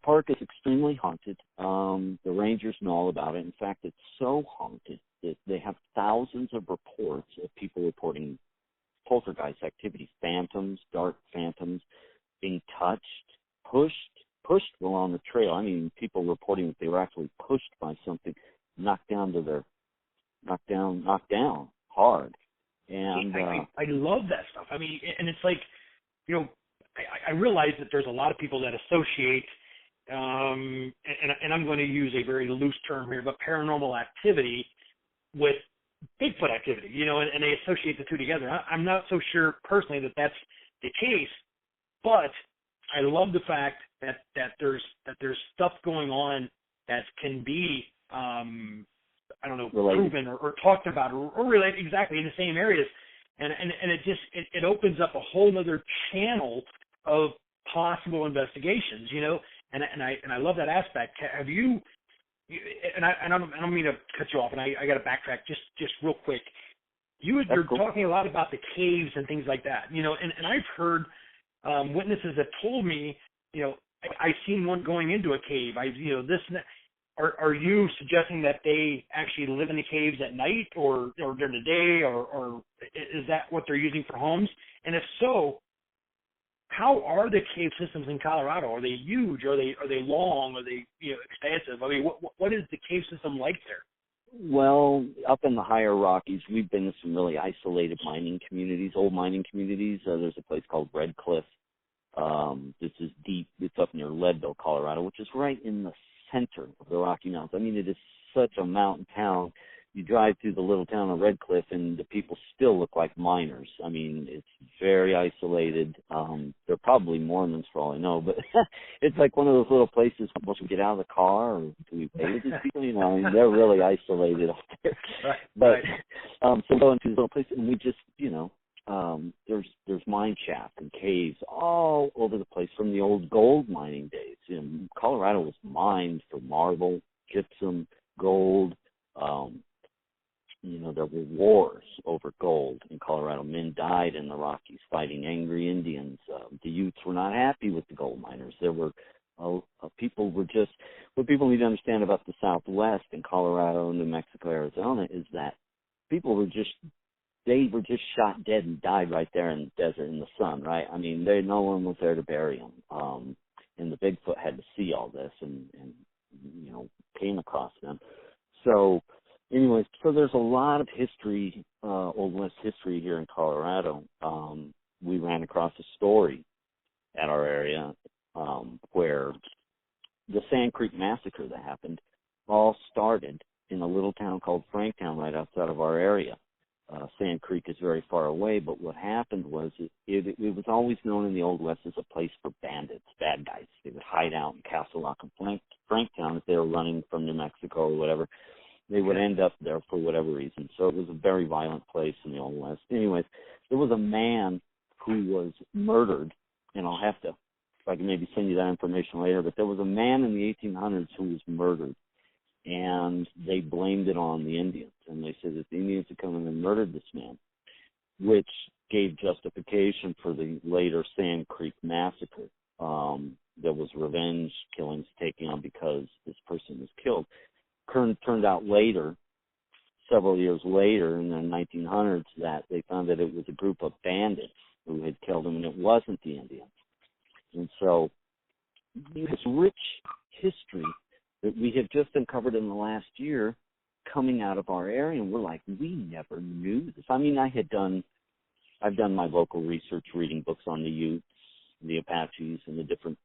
S2: park is extremely haunted. The rangers know all about it. In fact, it's so haunted that they have thousands of reports of people reporting poltergeist activity, phantoms, dark phantoms. being touched, pushed along the trail. I mean, people reporting that they were actually pushed by something, knocked down hard. And
S1: I love that stuff. I mean, and it's like, you know, I realize that there's a lot of people that associate, and I'm going to use a very loose term here, but paranormal activity with Bigfoot activity, you know, and they associate the two together. I'm not so sure personally that that's the case, but I love the fact that there's stuff going on that can be I don't know,
S2: related.
S1: proven or talked about or related exactly in the same areas, and it just it opens up a whole other channel of possible investigations, you know, and I love that aspect. Have you? And I don't mean to cut you off, and I got to backtrack just real quick. You're
S2: cool.
S1: talking a lot about the caves and things like that, you know, and I've heard witnesses that told me, you know, I seen one going into a cave. This and that. Are you suggesting that they actually live in the caves at night or during the day, or is that what they're using for homes? And if so, how are the cave systems in Colorado? Are they huge? Are they long? Are they expansive? I mean, what is the cave system like there?
S2: Well, up in the higher Rockies, we've been to some really isolated mining communities, old mining communities. There's a place called Red Cliff. This is deep. It's up near Leadville, Colorado, which is right in the center of the Rocky Mountains. I mean, it is such a mountain town. You drive through the little town of Red Cliff, and the people still look like miners. I mean, it's very isolated. They're probably Mormons for all I know, but it's like one of those little places once we get out of the car, or do we pay with these people? You know, I mean, they're really isolated up there.
S1: Right.
S2: But so going to these little places, and we just, there's mine shafts and caves all over the place from the old gold mining days. You know, Colorado was mined for marble, gypsum, gold. There were wars over gold in Colorado. Men died in the Rockies fighting angry Indians. The Utes were not happy with the gold miners. There were people were just, what people need to understand about the Southwest in Colorado, New Mexico, Arizona is that people were just shot dead and died right there in the desert in the sun, right? I mean, no one was there to bury them. And the Bigfoot had to see all this and came across them. So anyways, so there's a lot of history, Old West history here in Colorado. We ran across a story at our area where the Sand Creek Massacre that happened all started in a little town called Franktown right outside of our area. Sand Creek is very far away, but what happened was it was always known in the Old West as a place for bandits, bad guys. They would hide out in Castle Rock and Franktown if they were running from New Mexico or whatever. They would end up there for whatever reason. So it was a very violent place in the Old West. Anyways, there was a man who was murdered, and I'll have to, if I can maybe send you that information later, but there was a man in the 1800s who was murdered, and they blamed it on the Indians. And they said that the Indians had come in and murdered this man, which gave justification for the later Sand Creek Massacre. There was revenge killings taken on because this person was killed. Turned out later, several years later in the 1900s, that they found that it was a group of bandits who had killed him, and it wasn't the Indians. And so this rich history that we have just uncovered in the last year coming out of our area, and we're like, we never knew this. I mean, I've done my local research reading books on the Utes, the Apaches, and the different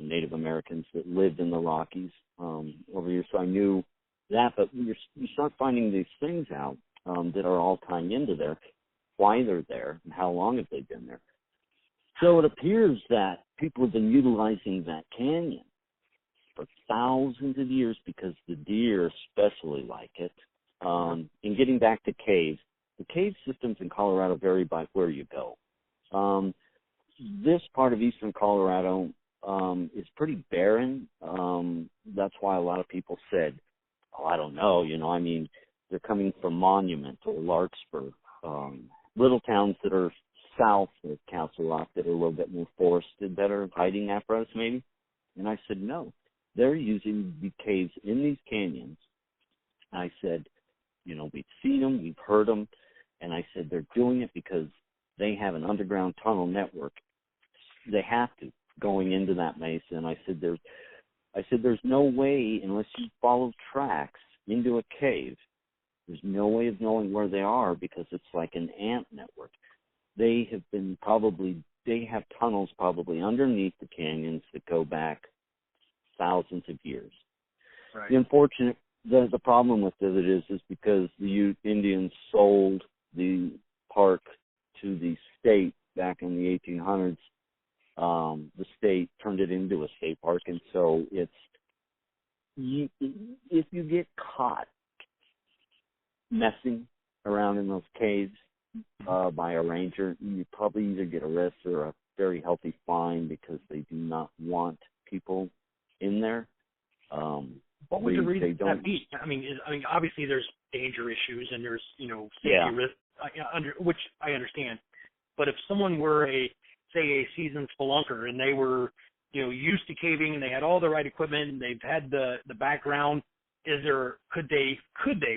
S2: Native Americans that lived in the Rockies over here, so I knew that, but you start finding these things out that are all tying into there, why they're there, and how long have they been there. So it appears that people have been utilizing that canyon for thousands of years because the deer especially like it. And getting back to caves, the cave systems in Colorado vary by where you go. This part of eastern Colorado is pretty barren. That's why a lot of people said, I don't know, I mean, they're coming from Monument or Larkspur, little towns that are south of Castle Rock that are a little bit more forested, better hiding apparatus maybe. And I said, no, they're using the caves in these canyons. I said, we've seen them, we've heard them. And I said, they're doing it because they have an underground tunnel network they have to going into that mesa. And I said, there's no way unless you follow tracks into a cave. There's no way of knowing where they are because it's like an ant network. They have tunnels probably underneath the canyons that go back thousands of years.
S1: Right.
S2: The problem with it is because the Ute Indians sold the park to the state back in the 1800s. The state turned it into a state park, and so if you get caught messing around in those caves by a ranger, you probably either get arrested or a very healthy fine because they do not want people in there.
S1: What would the reason that be? I mean, obviously there's danger issues and there's, safety risk, which I understand. But if someone were a seasoned spelunker and they were, used to caving and they had all the right equipment and they've had the background, could they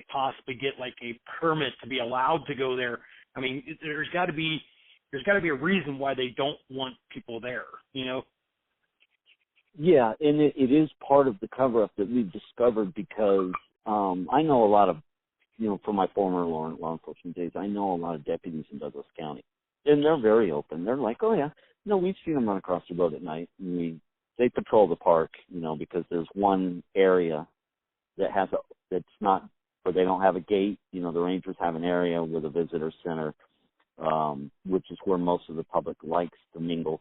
S1: possibly get like a permit to be allowed to go there? I mean, there's got to be a reason why they don't want people there,
S2: Yeah, and it is part of the cover-up that we've discovered because I know a lot of, from my former law enforcement days, I know a lot of deputies in Douglas County. And they're very open. They're like, oh, yeah, we've seen them run across the road at night. And they patrol the park, because there's one area that that's not, where they don't have a gate. The rangers have an area with a visitor center, which is where most of the public likes to mingle.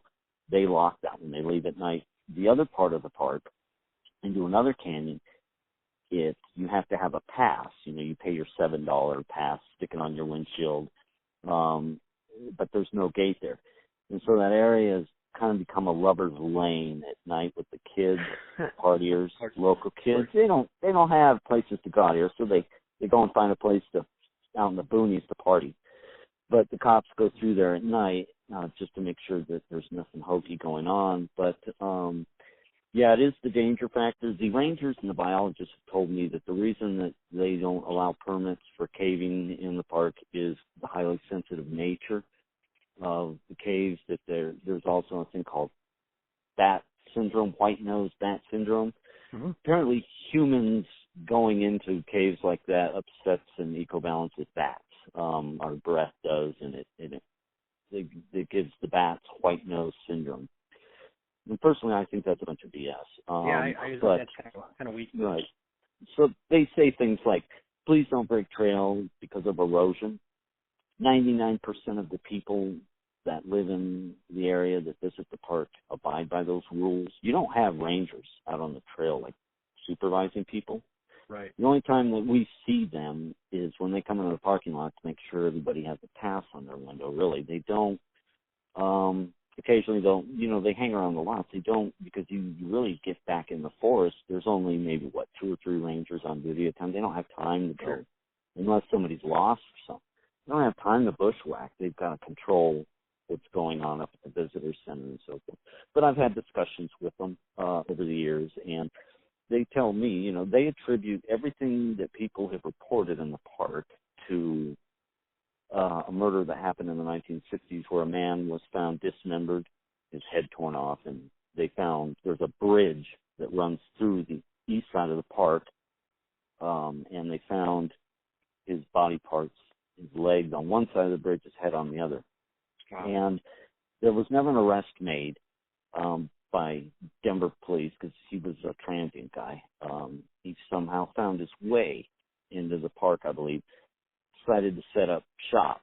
S2: They lock that when they leave at night. The other part of the park, into another canyon, you have to have a pass. You pay your $7 pass, stick it on your windshield, but there's no gate there. And so that area has kind of become a lover's lane at night with the kids, partiers, local kids. They don't have places to go out here, so they go and find a place out in the boonies to party. But the cops go through there at night just to make sure that there's nothing hokey going on. But, it is the danger factor. The rangers and the biologists have told me that the reason that they don't allow permits for caving in the park is the highly sensitive nature of the caves, that there's also a thing called bat syndrome, white-nosed bat syndrome. Mm-hmm. Apparently humans going into caves like that upsets an ecobalance with bats. Our breath does, and it gives the bats white-nose syndrome. And personally, I think that's a bunch of BS.
S1: That's kind of weak.
S2: Right. So they say things like, please don't break trail because of erosion. 99% of the people that live in the area that visit the park abide by those rules. You don't have rangers out on the trail like supervising people.
S1: Right.
S2: The only time that we see them is when they come into the parking lot to make sure everybody has a pass on their window. Really, they don't. Occasionally, they hang around the lots. They don't, because you really get back in the forest. There's only maybe 2 or 3 rangers on duty at a time. They don't have time to go unless somebody's lost or something. They don't have time to bushwhack. They've got to control what's going on up at the visitor center and so forth. But I've had discussions with them over the years, and they tell me, they attribute everything that people have reported in the park to a murder that happened in the 1960s where a man was found dismembered, his head torn off, and they found there's a bridge that runs through the east side of the park, and they found his body parts, his legs on one side of the bridge, his head on the other. Wow. And there was never an arrest made by Denver police because he was a transient guy. He somehow found his way into the park, I believe, decided to set up shop,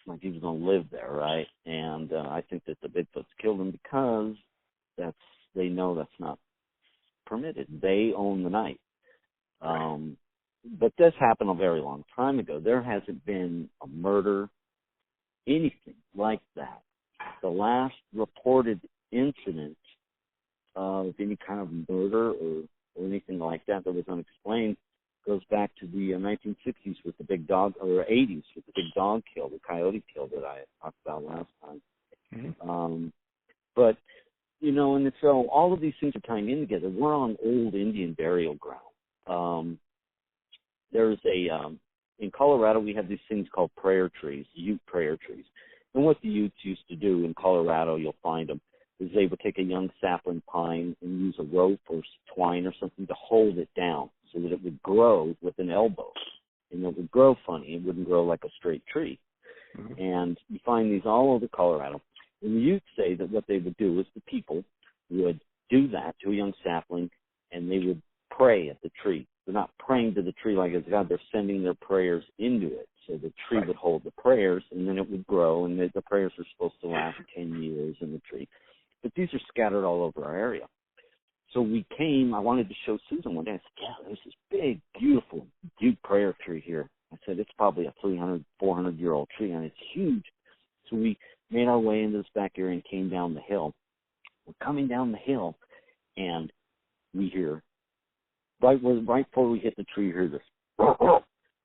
S2: like he was going to live there, right? And I think that the Bigfoots killed him because they know that's not permitted. They own the night. But this happened a very long time ago. There hasn't been a murder, anything like that. The last reported incident of any kind of murder or anything like that was unexplained goes back to the 1960s with the big dog, or 80s with the big dog kill, the coyote kill that I talked about last time. Mm-hmm. But, and so all of these things are tying in together. We're on old Indian burial ground. There's in Colorado, we have these things called prayer trees, Ute prayer trees. And what the Utes used to do in Colorado, you'll find them, is they would take a young sapling pine and use a rope or twine or something to hold it down so that it would grow with an elbow. And it would grow funny. It wouldn't grow like a straight tree. Mm-hmm. And you find these all over Colorado. And you'd say that what they would do is the people would do that to a young sapling, and they would pray at the tree. They're not praying to the tree like it's God. They're sending their prayers into it. So the tree would hold the prayers, and then it would grow, and the prayers are supposed to last 10 years in the tree. But these are scattered all over our area. So I wanted to show Susan one day. I said, yeah, there's this big, beautiful Duke prayer tree here. I said, it's probably a 300, 400-year-old tree, and it's huge. So we made our way into this back area and came down the hill. We're coming down the hill, and we hear, right before we hit the tree, you hear this,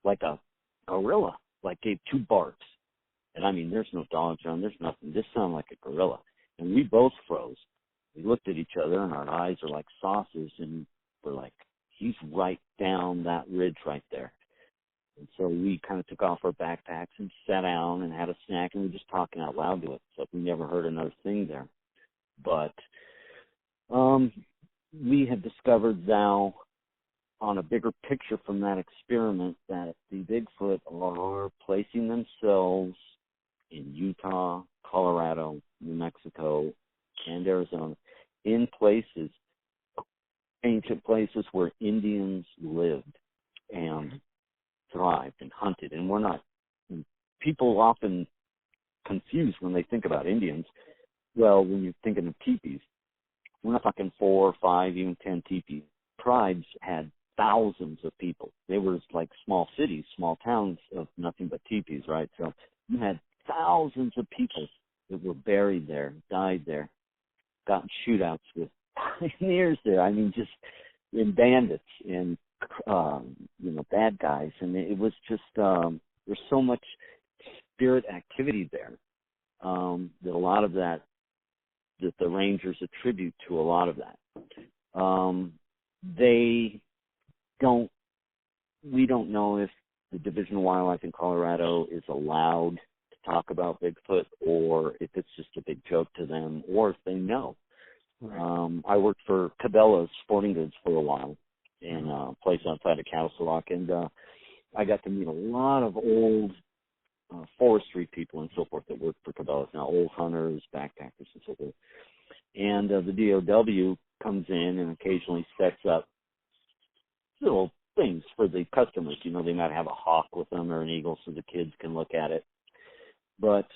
S2: like a gorilla, like gave two barks. And I mean, there's no dogs around, there's nothing. This sounded like a gorilla. And we both froze. We looked at each other, and our eyes are like saucers, and we're like, he's right down that ridge right there. And so we kind of took off our backpacks and sat down and had a snack, and we were just talking out loud to it. So we never heard another thing there. But we had discovered now on a bigger picture from that experiment that the Bigfoot are placing themselves in Utah, Colorado, New Mexico, and Arizona in places, ancient places where Indians lived and thrived and hunted. And we're not, people often confuse when they think about Indians. Well, when you're thinking of teepees, we're not talking 4 or 5, even 10 teepees. Tribes had thousands of people. They were like small cities, small towns of nothing but teepees, right? So you had thousands of people that were buried there, died there, got in shootouts with pioneers there. I mean, just in bandits and, bad guys. And it was just, there's so much spirit activity there that a lot of that the rangers attribute to a lot of that. We don't know if the Division of Wildlife in Colorado is allowed to talk about Bigfoot, or if it's just a big joke to them, or if they know. Right. I worked for Cabela's Sporting Goods for a while in a place outside of Castle Rock, and I got to meet a lot of old forestry people and so forth that work for Cabela's now, old hunters, backpackers, and so forth. And the DOW comes in and occasionally sets up little things for the customers. You know, they might have a hawk with them or an eagle so the kids can look at it. But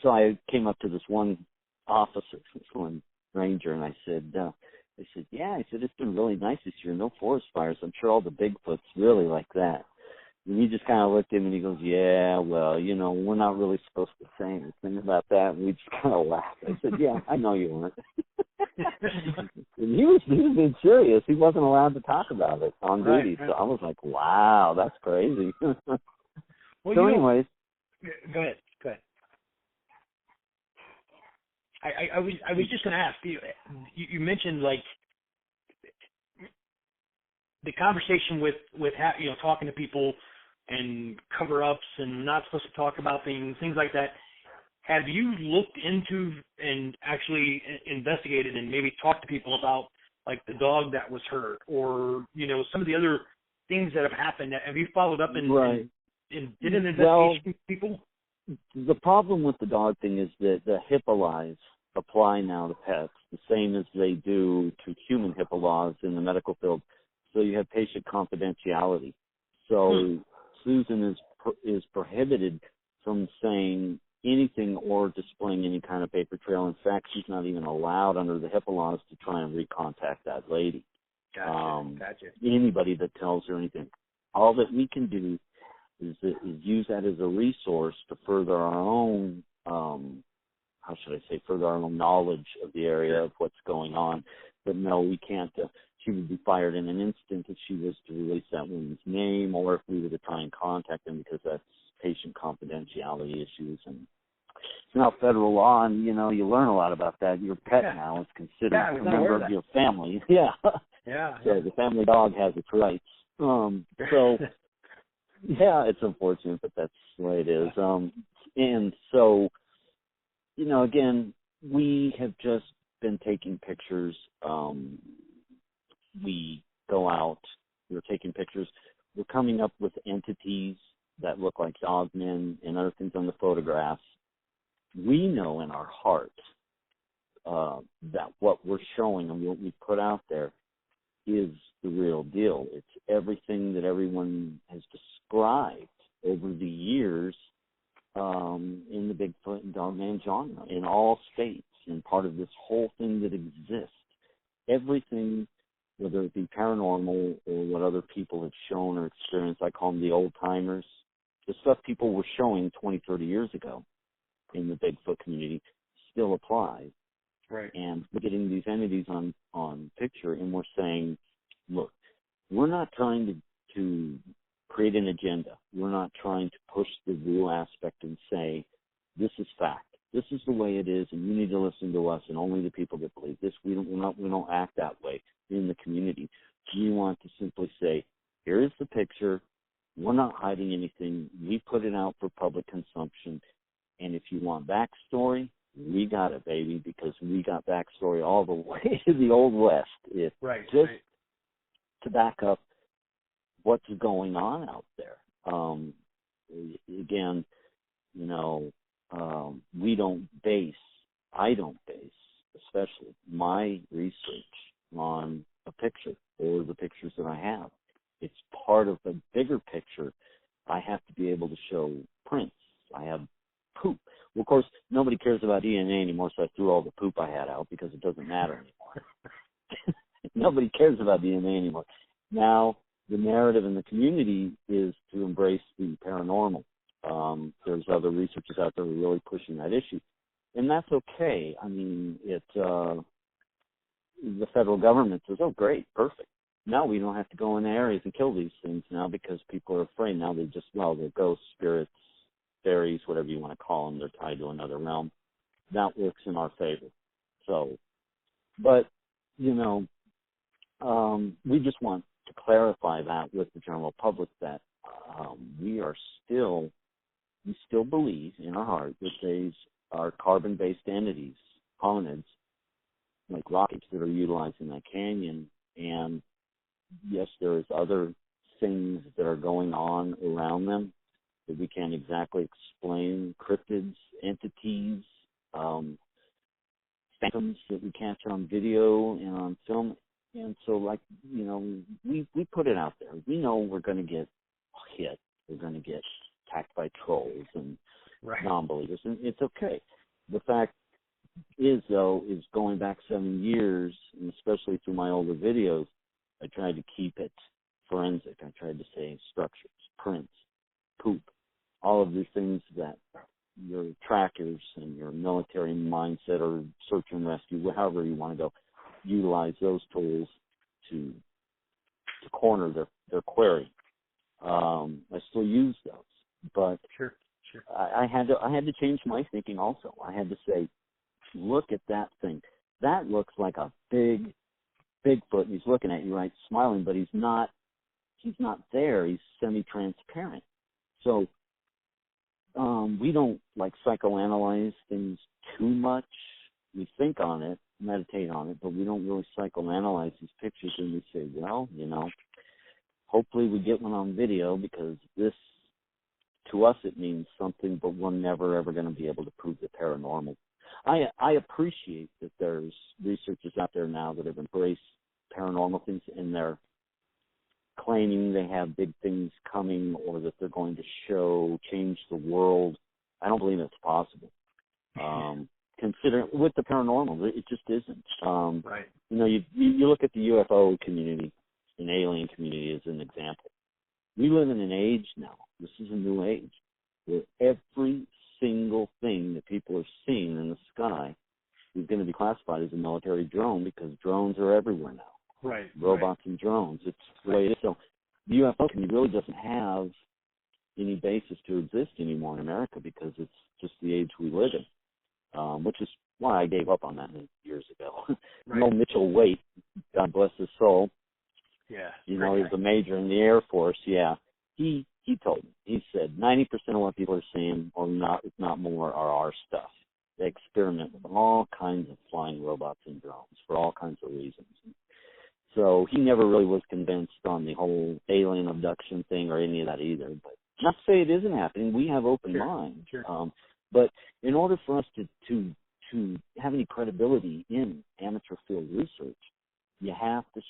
S2: so I came up to this one officer, this one ranger, and I said, it's been really nice this year. No forest fires. I'm sure all the Bigfoots really like that. And he just kind of looked at him and he goes, yeah, well, we're not really supposed to say anything about that. And we just kind of laughed. I said, yeah, I know you weren't. And he was being serious. He wasn't allowed to talk about it on duty. Right. So I was like, wow, that's crazy.
S1: Well,
S2: so anyways.
S1: Go ahead. I was just going to ask you. You mentioned like the conversation with talking to people and cover-ups and not supposed to talk about things like that. Have you looked into and actually investigated and maybe talked to people about like the dog that was hurt, or some of the other things that have happened? Have you followed up and did an investigation with people?
S2: The problem with the dog thing is that the HIPAA laws apply now to pets, the same as they do to human HIPAA laws in the medical field. So you have patient confidentiality. So Susan is prohibited from saying anything or displaying any kind of paper trail. In fact, she's not even allowed under the HIPAA laws to try and recontact that lady.
S1: Gotcha.
S2: Anybody that tells her anything. All that we can do is use that as a resource to further our own, further our own knowledge of the area of what's going on. But no, we can't. She would be fired in an instant if she was to release that woman's name, or if we were to try and contact them, because that's patient confidentiality issues. And it's now federal law, and you learn a lot about that. Your pet now is considered a member of your family. So the family dog has its rights. It's unfortunate, but that's the way it is. And so, again, we have just been taking pictures. We go out, we're taking pictures. We're coming up with entities that look like dogmen and other things on the photographs. We know in our heart that what we're showing and what we put out there is the real deal. It's everything that everyone has described over the years in the Bigfoot and Dogman genre, in all states, and part of this whole thing that exists. Everything, whether it be paranormal or what other people have shown or experienced, I call them the old-timers, the stuff people were showing 20, 30 years ago in the Bigfoot community still applies.
S1: Right.
S2: And we're getting these entities on picture, and we're saying, look, we're not trying to create an agenda. We're not trying to push the real aspect and say, this is fact. This is the way it is, and you need to listen to us and only the people that believe this. We don't act that way in the community. We want to simply say, here is the picture. We're not hiding anything. We put it out for public consumption. And if you want backstory, we got it, baby, because we got backstory all the way to the Old West. It's just to back up what's going on out there. Again, you know, I don't base, especially my research on a picture or the pictures that I have. It's part of a bigger picture. I have to be able to show prints. I have poop. Well, of course, nobody cares about DNA anymore, so I threw all the poop I had out because it doesn't matter anymore. Nobody cares about DNA anymore. Now, the narrative in the community is to embrace the paranormal. There's other researchers out there who are really pushing that issue, and that's okay. I mean, the federal government says, oh, great, perfect. Now we don't have to go in areas and kill these things now because people are afraid. Now they're ghosts, spirits, fairies, whatever you want to call them. They're tied to another realm. That works in our favor. So, but, you know, we just want to clarify that with the general public that we still believe in our heart that these are carbon-based entities, hominids, like rockets that are utilizing that canyon. And yes, there's other things that are going on around them that we can't exactly explain, cryptids, entities, phantoms that we catch on video and on film. And so, like, you know, we put it out there. We know we're going to get hit. We're going to get attacked by trolls and non-believers, and it's okay. The fact is, though, is going back 7 years, and especially through my older videos, I tried to keep it forensic. I tried to say structures, prints, poop, all of these things that your trackers and your military mindset or search and rescue, however you want to go, utilize those tools to corner their query. I still use those, but
S1: sure.
S2: I had to change my thinking also. I had to say, look at that thing. That looks like a big Bigfoot. He's looking at you, right, smiling, but he's not there. He's semi-transparent. So we don't like psychoanalyze things too much. We think on it, meditate on it, but we don't really psychoanalyze these pictures, and we say, well, you know, hopefully we get one on video because this, to us, it means something, but we're never, ever going to be able to prove the paranormal. I appreciate that there's researchers out there now that have embraced paranormal things, and they're claiming they have big things coming or that they're going to change the world. I don't believe it's possible. Consider with the paranormal, it just isn't.
S1: Right.
S2: You know, you look at the UFO community, an alien community as an example. We live in an age now. This is a new age where every single thing that people are seeing in the sky is going to be classified as a military drone because drones are everywhere now.
S1: Right.
S2: Robots and drones. It's the way it is. So the UFO community really doesn't have any basis to exist anymore in America because it's just the age we live in, which is why I gave up on that years ago. No Mitchell Waite, God bless his soul.
S1: Yeah.
S2: You know, he was a major in the Air Force. Yeah. He told me. He said 90% of what people are seeing, or not, if not more, are our stuff. They experiment with all kinds of flying robots and drones for all kinds of reasons. So he never really was convinced on the whole alien abduction thing or any of that either. But not to say it isn't happening. We have open minds.
S1: Sure.
S2: But in order for us to have any credibility in amateur field research, you have to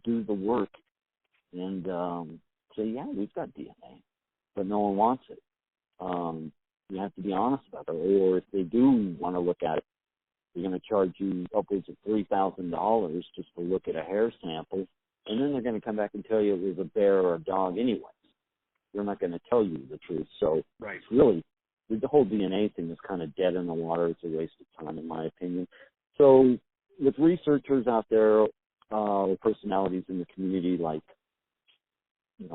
S2: do the work and say, yeah, we've got DNA, but no one wants it. You have to be honest about it. Or if they do want to look at it, they're going to charge you upwards of $3,000 just to look at a hair sample, and then they're going to come back and tell you it was a bear or a dog anyways. They're not going to tell you the truth. So it's really, the whole DNA thing is kind of dead in the water. It's a waste of time, in my opinion. So with researchers out there, personalities in the community like,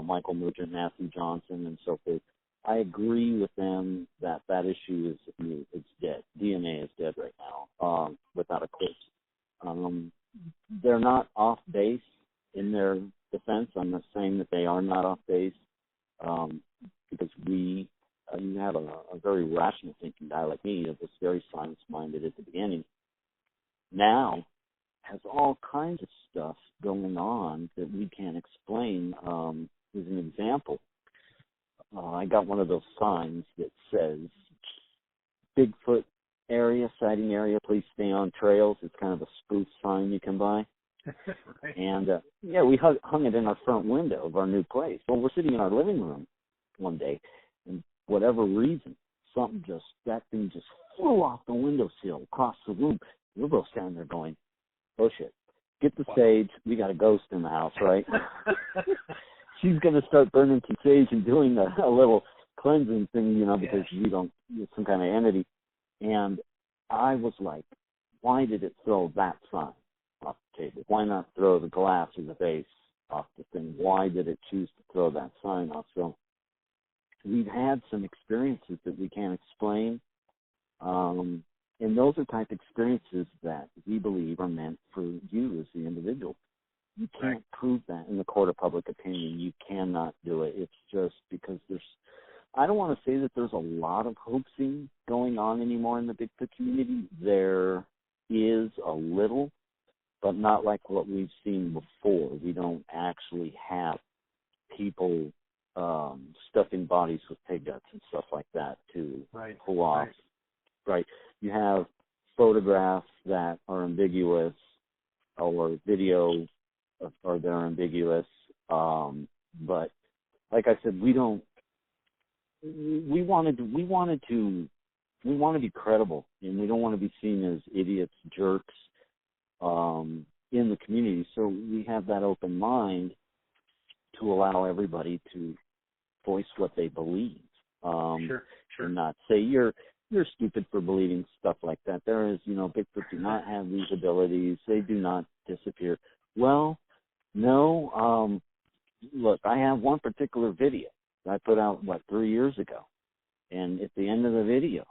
S2: Michael Merchant, Matthew Johnson, and so forth, I agree with them that issue is new. It's dead. DNA is dead right now, without a question. They're not off base in their defense. I'm not saying that they are not off base, because you have a very rational thinking guy like me that was very science-minded at the beginning. Now has all kinds of stuff going on that we can't explain. As an example, I got one of those signs that says Bigfoot area, sighting area, please stay on trails. It's kind of a spoof sign you can buy. And, we hung it in our front window of our new place. Well, we're sitting in our living room one day, and whatever reason, that thing just flew off the windowsill across the room. We're both standing there going, oh, shit, get the sage. We got a ghost in the house, right? She's going to start burning some sage and doing a little cleansing thing, because it's some kind of entity. And I was like, why did it throw that sign off the table? Why not throw the glass or the vase off the thing? Why did it choose to throw that sign off? So we've had some experiences that we can't explain. And those are type experiences that we believe are meant for you as the individual. You can't prove that in the court of public opinion. You cannot do it. It's just because I don't want to say that there's a lot of hoaxing going on anymore in the Bigfoot community. There is a little, but not like what we've seen before. We don't actually have people stuffing bodies with pig guts and stuff like that to pull off. Right. You have photographs that are ambiguous or video or they're ambiguous. But like I said, we want to be credible, and we don't want to be seen as idiots, jerks, in the community. So we have that open mind to allow everybody to voice what they believe.
S1: Sure.
S2: And not say you're stupid for believing stuff like that. There is, Bigfoot do not have these abilities. They do not disappear. Well, no. Look, I have one particular video that I put out, 3 years ago. And at the end of the video,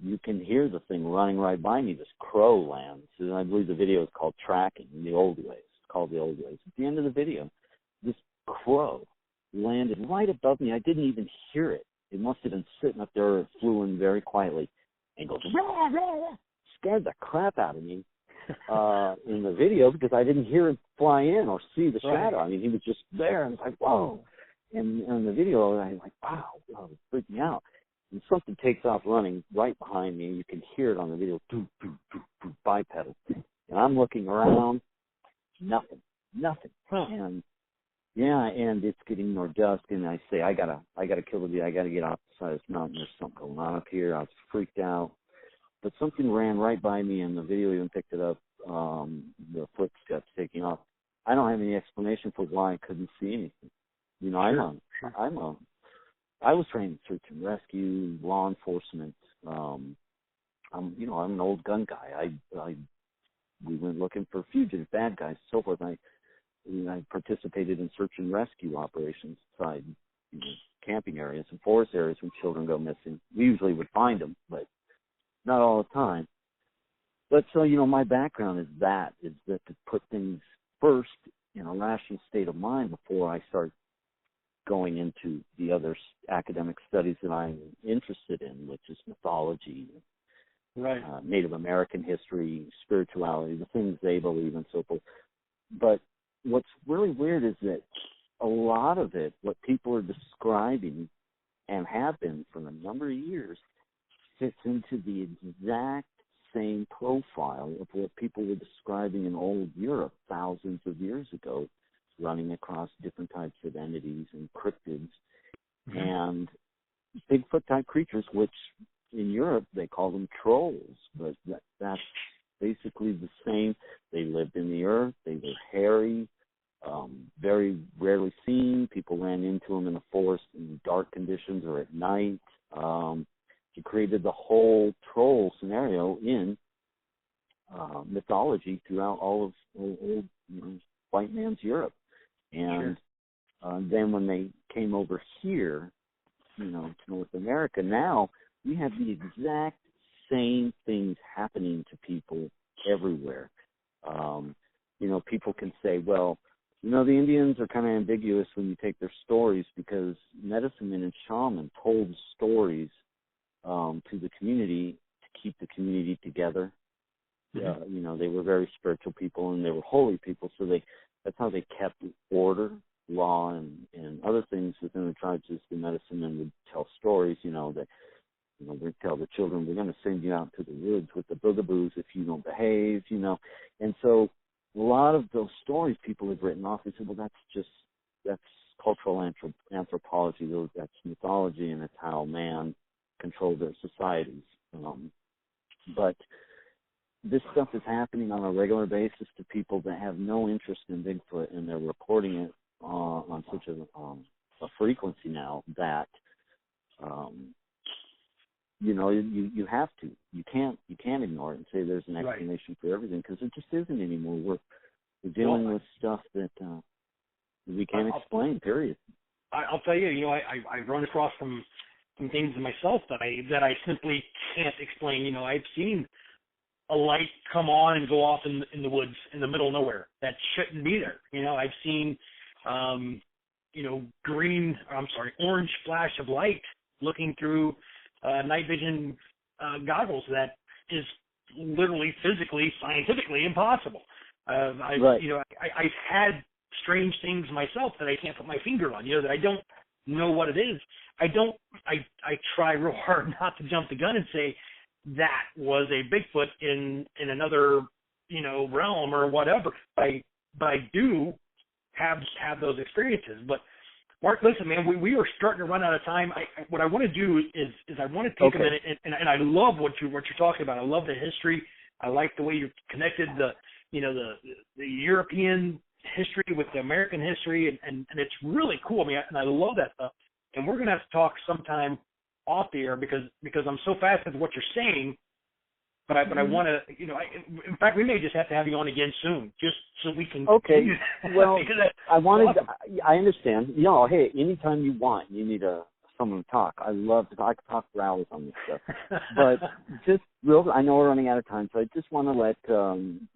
S2: you can hear the thing running right by me. This crow lands. And I believe the video is called Tracking in the Old Ways. It's called the Old Ways. At the end of the video, this crow landed right above me. I didn't even hear it. It must have been sitting up there. It flew in very quietly and goes, rah, rah, rah. Scared the crap out of me in the video because I didn't hear it fly in or see the shadow. I mean, he was just there. And it's like, whoa. And in the video, I'm like, wow, it was freaking out. And something takes off running right behind me. You can hear it on the video, doo, doo, doo, doo, bipedal. And I'm looking around, nothing. And and it's getting more dusk, and I say, I gotta kill the bee. I gotta get off the side of this mountain. There's something going on up here. I was freaked out, but something ran right by me, and the video even picked it up. The footsteps taking off. I don't have any explanation for why I couldn't see anything. I was trained in search and rescue, law enforcement. I'm an old gun guy. We went looking for fugitive bad guys, so forth. I participated in search and rescue operations inside camping areas and forest areas when children go missing. We usually would find them, but not all the time. But so, my background is that to put things first in a rational state of mind before I start going into the other academic studies that I'm interested in, which is mythology,
S1: Right.
S2: Native American history, spirituality, the things they believe, and so forth. But what's really weird is that a lot of it, what people are describing and have been for a number of years, fits into the exact same profile of what people were describing in old Europe thousands of years ago, running across different types of entities and cryptids and Bigfoot-type creatures, which in Europe they call them trolls, but that's basically the same. They lived in the earth. They were hairy, very rarely seen. People ran into them in the forest in dark conditions or at night. He created the whole troll scenario in mythology throughout all of old white man's Europe. And then when they came over here, to North America, now we have the exact same things happening to people everywhere. People can say, well, the Indians are kind of ambiguous when you take their stories because medicine men and shaman told stories to the community to keep the community together. They were very spiritual people and they were holy people, so that's how they kept order, law, and other things within the tribes. Is the medicine men would tell stories, that they tell the children, we're going to send you out to the woods with the boogaboos if you don't behave, and so a lot of those stories people have written off and said, well, that's cultural anthropology, that's mythology, and it's how man controlled their societies. But this stuff is happening on a regular basis to people that have no interest in Bigfoot, and they're reporting it on such a frequency now that you have to. You can't ignore it and say there's an explanation for everything, because it just isn't anymore. We're dealing with stuff that we can't explain. Period.
S1: I'll tell you, I've run across some things myself that I simply can't explain. I've seen a light come on and go off in the woods in the middle of nowhere that shouldn't be there. I've seen orange flash of light looking through night vision goggles that is literally physically, scientifically impossible. I've had strange things myself that I can't put my finger on, that I don't know what it is. I try real hard not to jump the gun and say that was a Bigfoot in another, realm or whatever. But I do have those experiences. But Mark, listen, man, we are starting to run out of time. What I want to do is I want to take a minute, and I love what you're talking about. I love the history. I like the way you connected the European history with the American history, and it's really cool. And I love that stuff. And we're going to have to talk sometime off the air because I'm so fascinated with what you're saying. But I want to, in fact, we may just have to have you on again soon, just so we can.
S2: Okay. Well, I understand. Hey, anytime you want, you need someone to talk. I could talk for hours on this stuff. But I know we're running out of time, so I just want to let,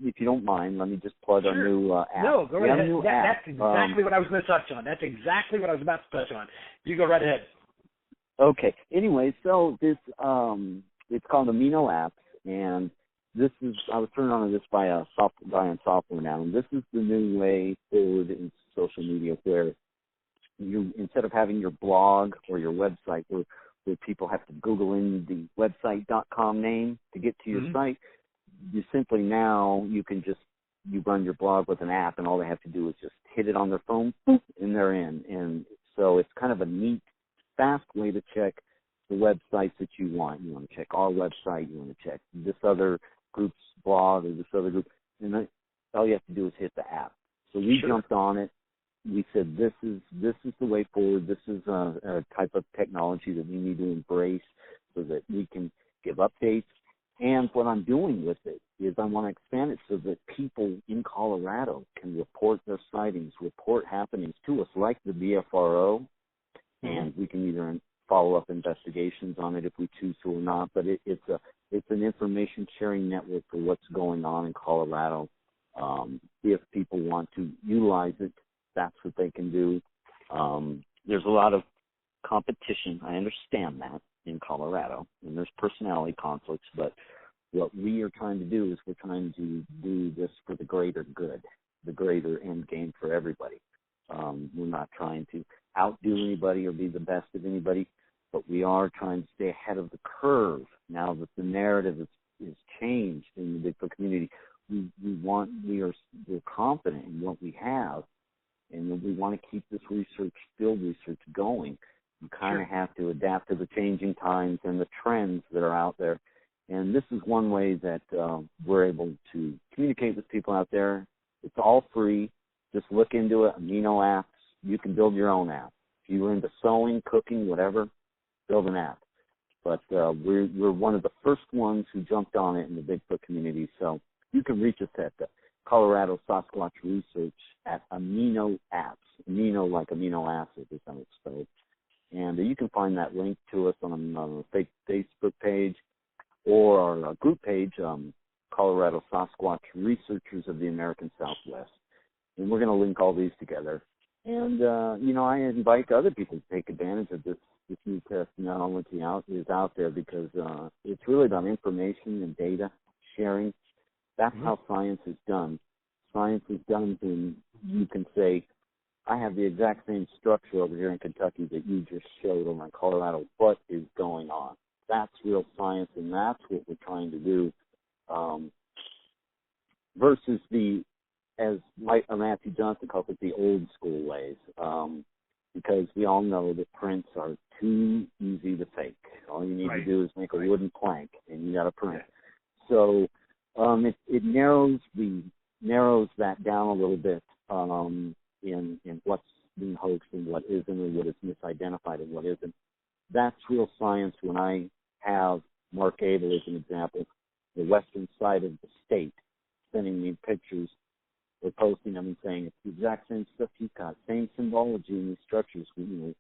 S2: if you don't mind, let me just plug our new app.
S1: No, go right ahead. That's
S2: app.
S1: exactly what I was going to touch on. That's exactly what I was about to touch on. You go right ahead.
S2: Okay. Anyway, so this, it's called Amino Apps, and I was turned on to this by a guy on software now, and this is the new way forward in social media where you, instead of having your blog or your website where people have to Google in the website.com name to get to your site, you simply now, you run your blog with an app, and all they have to do is just hit it on their phone, boop, and they're in. And so it's kind of a neat, fast way to check the websites that you want. You want to check our website, you want to check this other group's blog or this other group, and then all you have to do is hit the app. So we jumped on it. We said this is the way forward. This is a type of technology that we need to embrace so that we can give updates. And what I'm doing with it is I want to expand it so that people in Colorado can report their sightings, report happenings to us, like the BFRO, and we can either follow up investigations on it if we choose to or not. But it's an information sharing network for what's going on in Colorado. If people want to utilize it, that's what they can do. there's a lot of competition. I understand that in Colorado, and there's personality conflicts, but what we are trying to do is we're trying to do this for the greater good, the greater end game for everybody. We're not trying to outdo anybody or be the best of anybody, but we are trying to stay ahead of the curve now that the narrative is changed in the Bigfoot community. We're confident in what we have, and we want to keep this field research going. You kind of have to adapt to the changing times and the trends that are out there. And this is one way that we're able to communicate with people out there. It's all free. Just look into it, amino apps. You can build your own app. If you were into sewing, cooking, whatever, build an app. But we're one of the first ones who jumped on it in the Bigfoot community. So you can reach us at the Colorado Sasquatch Research at Amino Apps. Amino like amino acid is how it's spelled. And you can find that link to us on the Facebook page or our group page, Colorado Sasquatch Researchers of the American Southwest. And we're going to link all these together. And, I invite other people to take advantage of this new technology out there because it's really about information and data sharing. That's how science is done. Science is done when you can say, I have the exact same structure over here in Kentucky that you just showed over in Colorado. What is going on? That's real science, and that's what we're trying to do versus as Matthew Johnson calls it, the old school ways, because we all know that prints are too easy to fake. All you need to do is make a wooden plank, and you got a print. So it narrows that down a little bit in what's being hoaxed and what isn't, and what is misidentified and what isn't. That's real science. When I have Mark Abel as an example, the western side of the state, sending me pictures or posting them and saying it's the exact same stuff you've got, same symbology in these structures.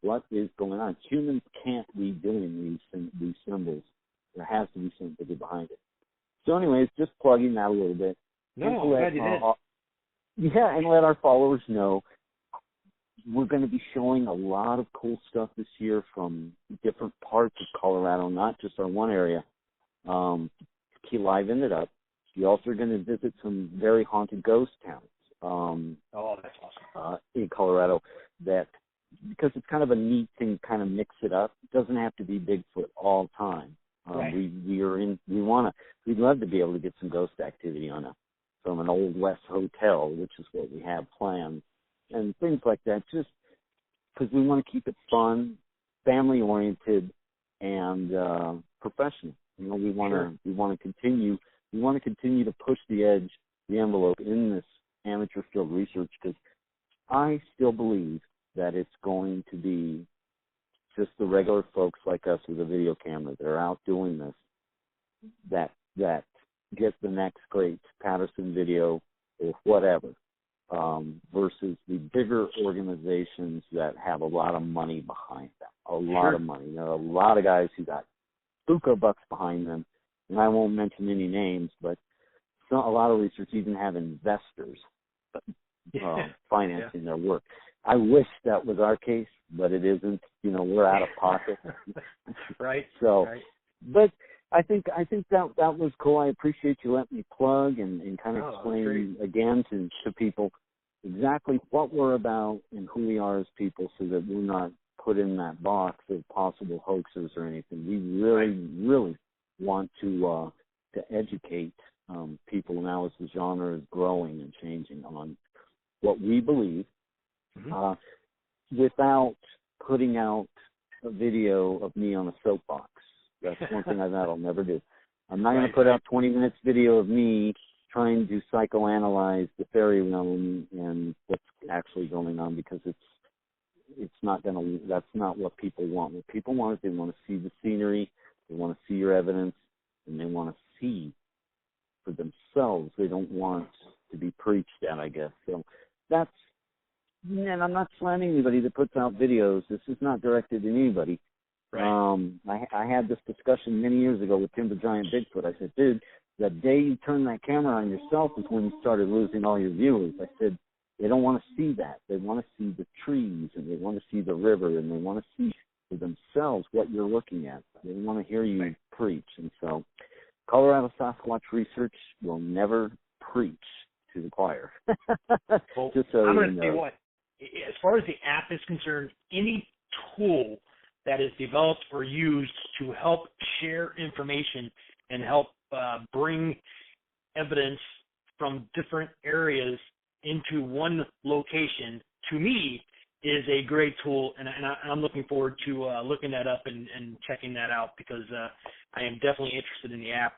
S2: What is going on? Humans can't be doing these symbols. There has to be something behind it. So anyways, just plugging that a little bit.
S1: No, I'm glad you did.
S2: And let our followers know we're going to be showing a lot of cool stuff this year from different parts of Colorado, not just our one area. Key liven it up. You're also going to visit some very haunted ghost towns.
S1: That's awesome. In
S2: Colorado, because it's kind of a neat thing, kind of mix it up. It doesn't have to be Bigfoot all the time. We'd love to be able to get some ghost activity from an Old West hotel, which is what we have planned, and things like that, just because we want to keep it fun, family-oriented, and professional. We want to continue to push the envelope in this amateur field research, because I still believe that it's going to be just the regular folks like us with a video camera that are out doing this that get the next great Patterson video or whatever, versus the bigger organizations that have a lot of money behind them. A lot of money. There are a lot of guys who got buku bucks behind them, and I won't mention any names, but a lot of research even have investors financing their work. I wish that was our case, but it isn't. We're out of pocket. But I think that was cool. I appreciate you letting me plug and kind of explain again to people exactly what we're about and who we are as people, so that we're not put in that box of possible hoaxers or anything. We really want to educate people now as the genre is growing and changing on what we believe, without putting out a video of me on a soapbox. That's one thing I'll never do. I'm not going to put out 20 minutes video of me trying to psychoanalyze the fairy realm and what's actually going on, because that's not what people want. What people want is they want to see the scenery, they want to see your evidence, and they want to see for themselves. They don't want to be preached at, I guess. So and I'm not slamming anybody that puts out videos. This is not directed at anybody. I had this discussion many years ago with Timber Giant Bigfoot. I said, dude, the day you turned that camera on yourself is when you started losing all your viewers. I said, They don't want to see that. They want to see the trees, and they want to see the river, and they want to see for themselves what you're looking at. They want to hear you preach. And so Colorado Sasquatch Research will never preach to the choir.
S1: Well,
S2: just so
S1: I'm going
S2: you
S1: to say
S2: know.
S1: what, as far as the app is concerned, any tool that is developed or used to help share information and help bring evidence from different areas into one location, to me, is a great tool, and I'm looking forward to looking that up and checking that out, because I am definitely interested in the app,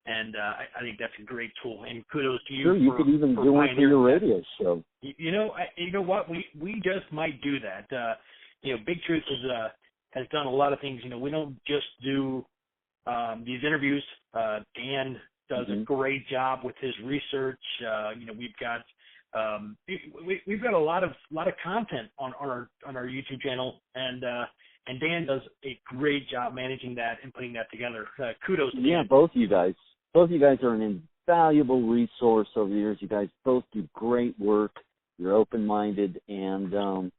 S1: and I think that's a great tool. And kudos to you.
S2: Sure, you could even do one for your radio show.
S1: You know what? We just might do that. Bigtruth has done a lot of things. We don't just do these interviews. Dan does a great job with his research. We've got a lot of content on our YouTube channel, and Dan does a great job managing that and putting that together. Kudos to Dan.
S2: Yeah, both of you guys are an invaluable resource over the years. You guys both do great work. You're open-minded, and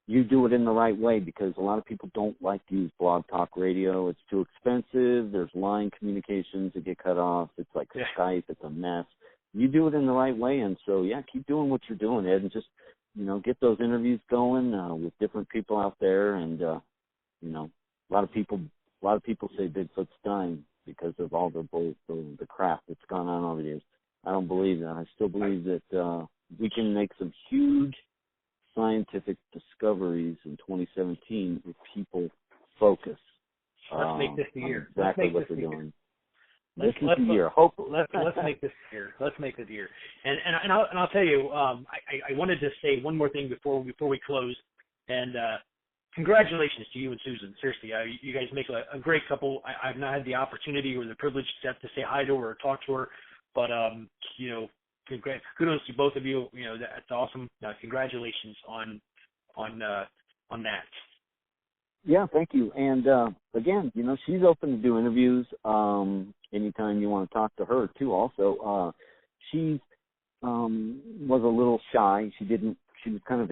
S2: you do it in the right way, because a lot of people don't like to use Blog Talk Radio. It's too expensive. There's line communications that get cut off. It's like Skype. It's a mess. You do it in the right way, and so, keep doing what you're doing, Ed, and just, get those interviews going with different people out there, and, a lot of people say Bigfoot's dying because of all the crap that's gone on over the years. I don't believe that. I still believe that we can make some huge scientific discoveries in 2017 if people focus.
S1: Let's make this the year.
S2: Exactly what they're doing.
S1: Let's make this year. Let's make it the year. And I'll tell you, I wanted to say one more thing before we close. And congratulations to you and Susan. Seriously, you guys make a great couple. I've not had the opportunity or the privilege to say hi to her or talk to her, but kudos to both of you. That's awesome. Congratulations on that.
S2: Yeah, thank you. And again, she's open to do interviews anytime you want to talk to her too. Also, she was a little shy. She was kind of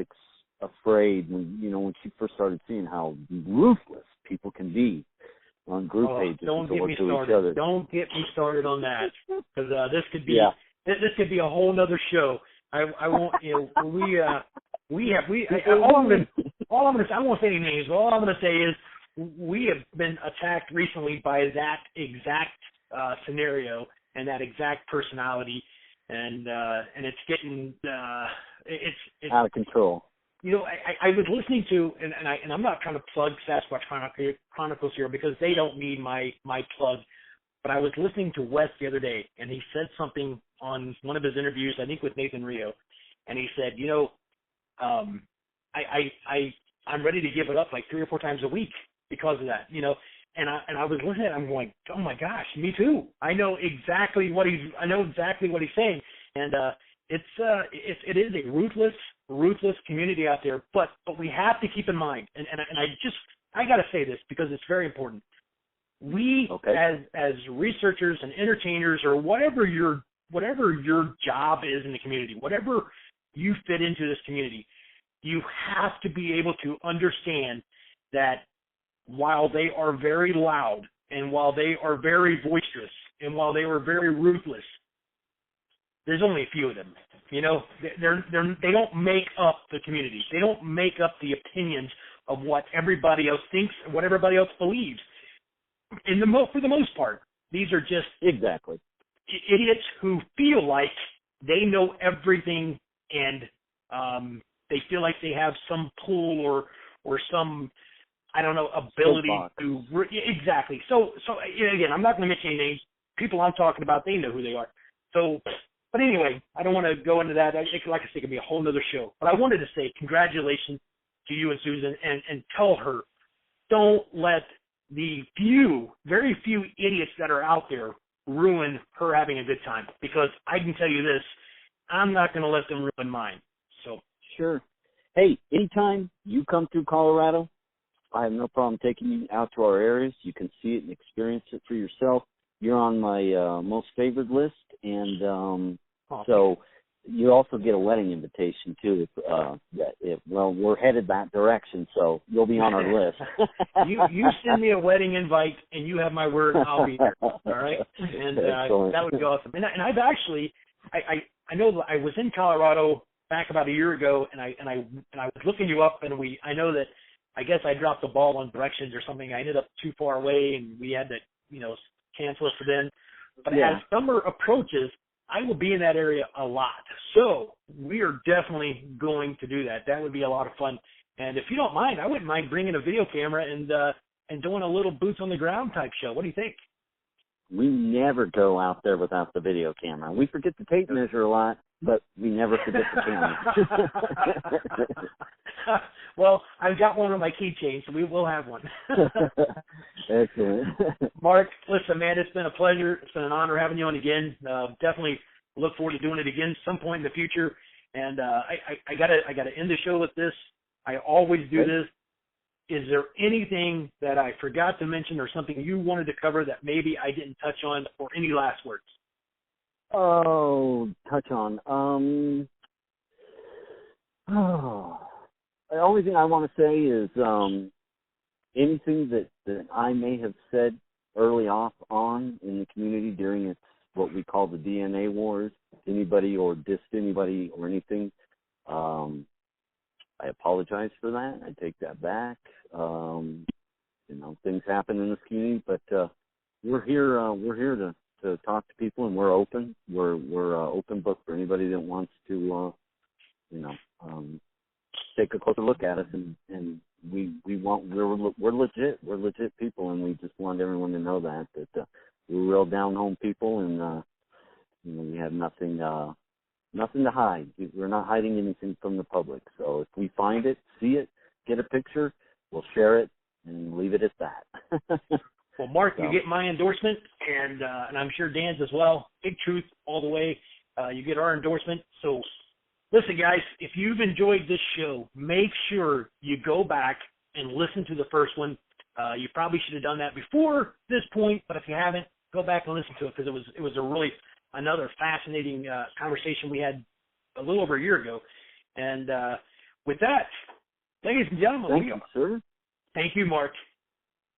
S2: afraid when she first started seeing how ruthless people can be on group pages.
S1: Don't get me started.
S2: Each other.
S1: Don't get me started on that, because this could be this could be a whole nother show. I won't. I won't say any names, but all I'm going to say is we have been attacked recently by that exact scenario and that exact personality, and it's getting it's
S2: out of control.
S1: I was listening to, and I'm not trying to plug Sasquatch Chronicles here, because they don't need my plug, but I was listening to Wes the other day, and he said something on one of his interviews, I think with Nathan Rio, and he said, I'm ready to give it up like 3 or 4 times a week because of that, And I was looking at it, I'm going, oh my gosh, me too. I know exactly what he's saying, and it is a ruthless community out there. But we have to keep in mind, and I got to say this because it's very important. We as researchers and entertainers, or whatever your job is in the community, whatever you fit into this community, you have to be able to understand that while they are very loud, and while they are very boisterous, and while they are very ruthless, there's only a few of them. They don't make up the community. They don't make up the opinions of what everybody else thinks, what everybody else believes. For the most part, these are just
S2: exactly
S1: idiots who feel like they know everything, and they feel like they have some pull or some, I don't know, ability to exactly. So again, I'm not going to mention any names. People I'm talking about, they know who they are. So, but anyway, I don't want to go into that. Like I said, it could be a whole other show. But I wanted to say congratulations to you and Susan, and tell her, don't let the very few idiots that are out there ruin her having a good time. Because I can tell you this, I'm not going to let them ruin mine. So
S2: sure. Hey, anytime you come through Colorado, I have no problem taking you out to our areas. You can see it and experience it for yourself. You're on my most favored list, and so you also get a wedding invitation too. Well, we're headed that direction, so you'll be on our list.
S1: you send me a wedding invite, and you have my word, I'll be there. All right, and that would be awesome. And I've actually, I know that I was in Colorado back about a year ago, and I was looking you up, and I know that I guess I dropped the ball on directions or something. I ended up too far away, and we had to cancel it for then. But as summer approaches, I will be in that area a lot. So we are definitely going to do that. That would be a lot of fun. And if you don't mind, I wouldn't mind bringing a video camera and doing a little boots on the ground type show. What do you think?
S2: We never go out there without the video camera. We forget the tape measure a lot, but we never forget the camera.
S1: Well, I've got one on my keychain, so we will have one.
S2: Excellent.
S1: Mark, listen, man, it's been a pleasure. It's been an honor having you on again. Definitely look forward to doing it again some point in the future. And I gotta end the show with this. I always do this. Is there anything that I forgot to mention or something you wanted to cover that maybe I didn't touch on, or any last words?
S2: Oh, touch on. The only thing I want to say is anything that I may have said early off on in the community during what we call the DNA wars, anybody or dissed anybody or anything, I apologize for that. I take that back. Things happen in this community, but we're here to talk to people, and we're open. We're open book for anybody that wants to take a closer look at us, and we're legit. We're legit people, and we just want everyone to know that we're real down home people, and we have nothing to hide. We're not hiding anything from the public. So if we find it, see it, get a picture, we'll share it and leave it at that.
S1: Well, Mark, you get my endorsement, and I'm sure Dan's as well. Bigtruth all the way. You get our endorsement. So listen, guys, if you've enjoyed this show, make sure you go back and listen to the first one. You probably should have done that before this point, but if you haven't, go back and listen to it, because it was a really another fascinating conversation we had a little over a year ago. And with that, ladies and gentlemen,
S2: thank you, sir.
S1: Thank you, Mark.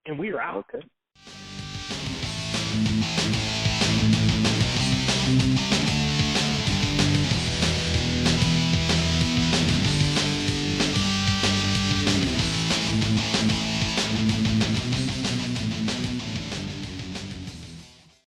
S1: And we are out.
S2: Okay.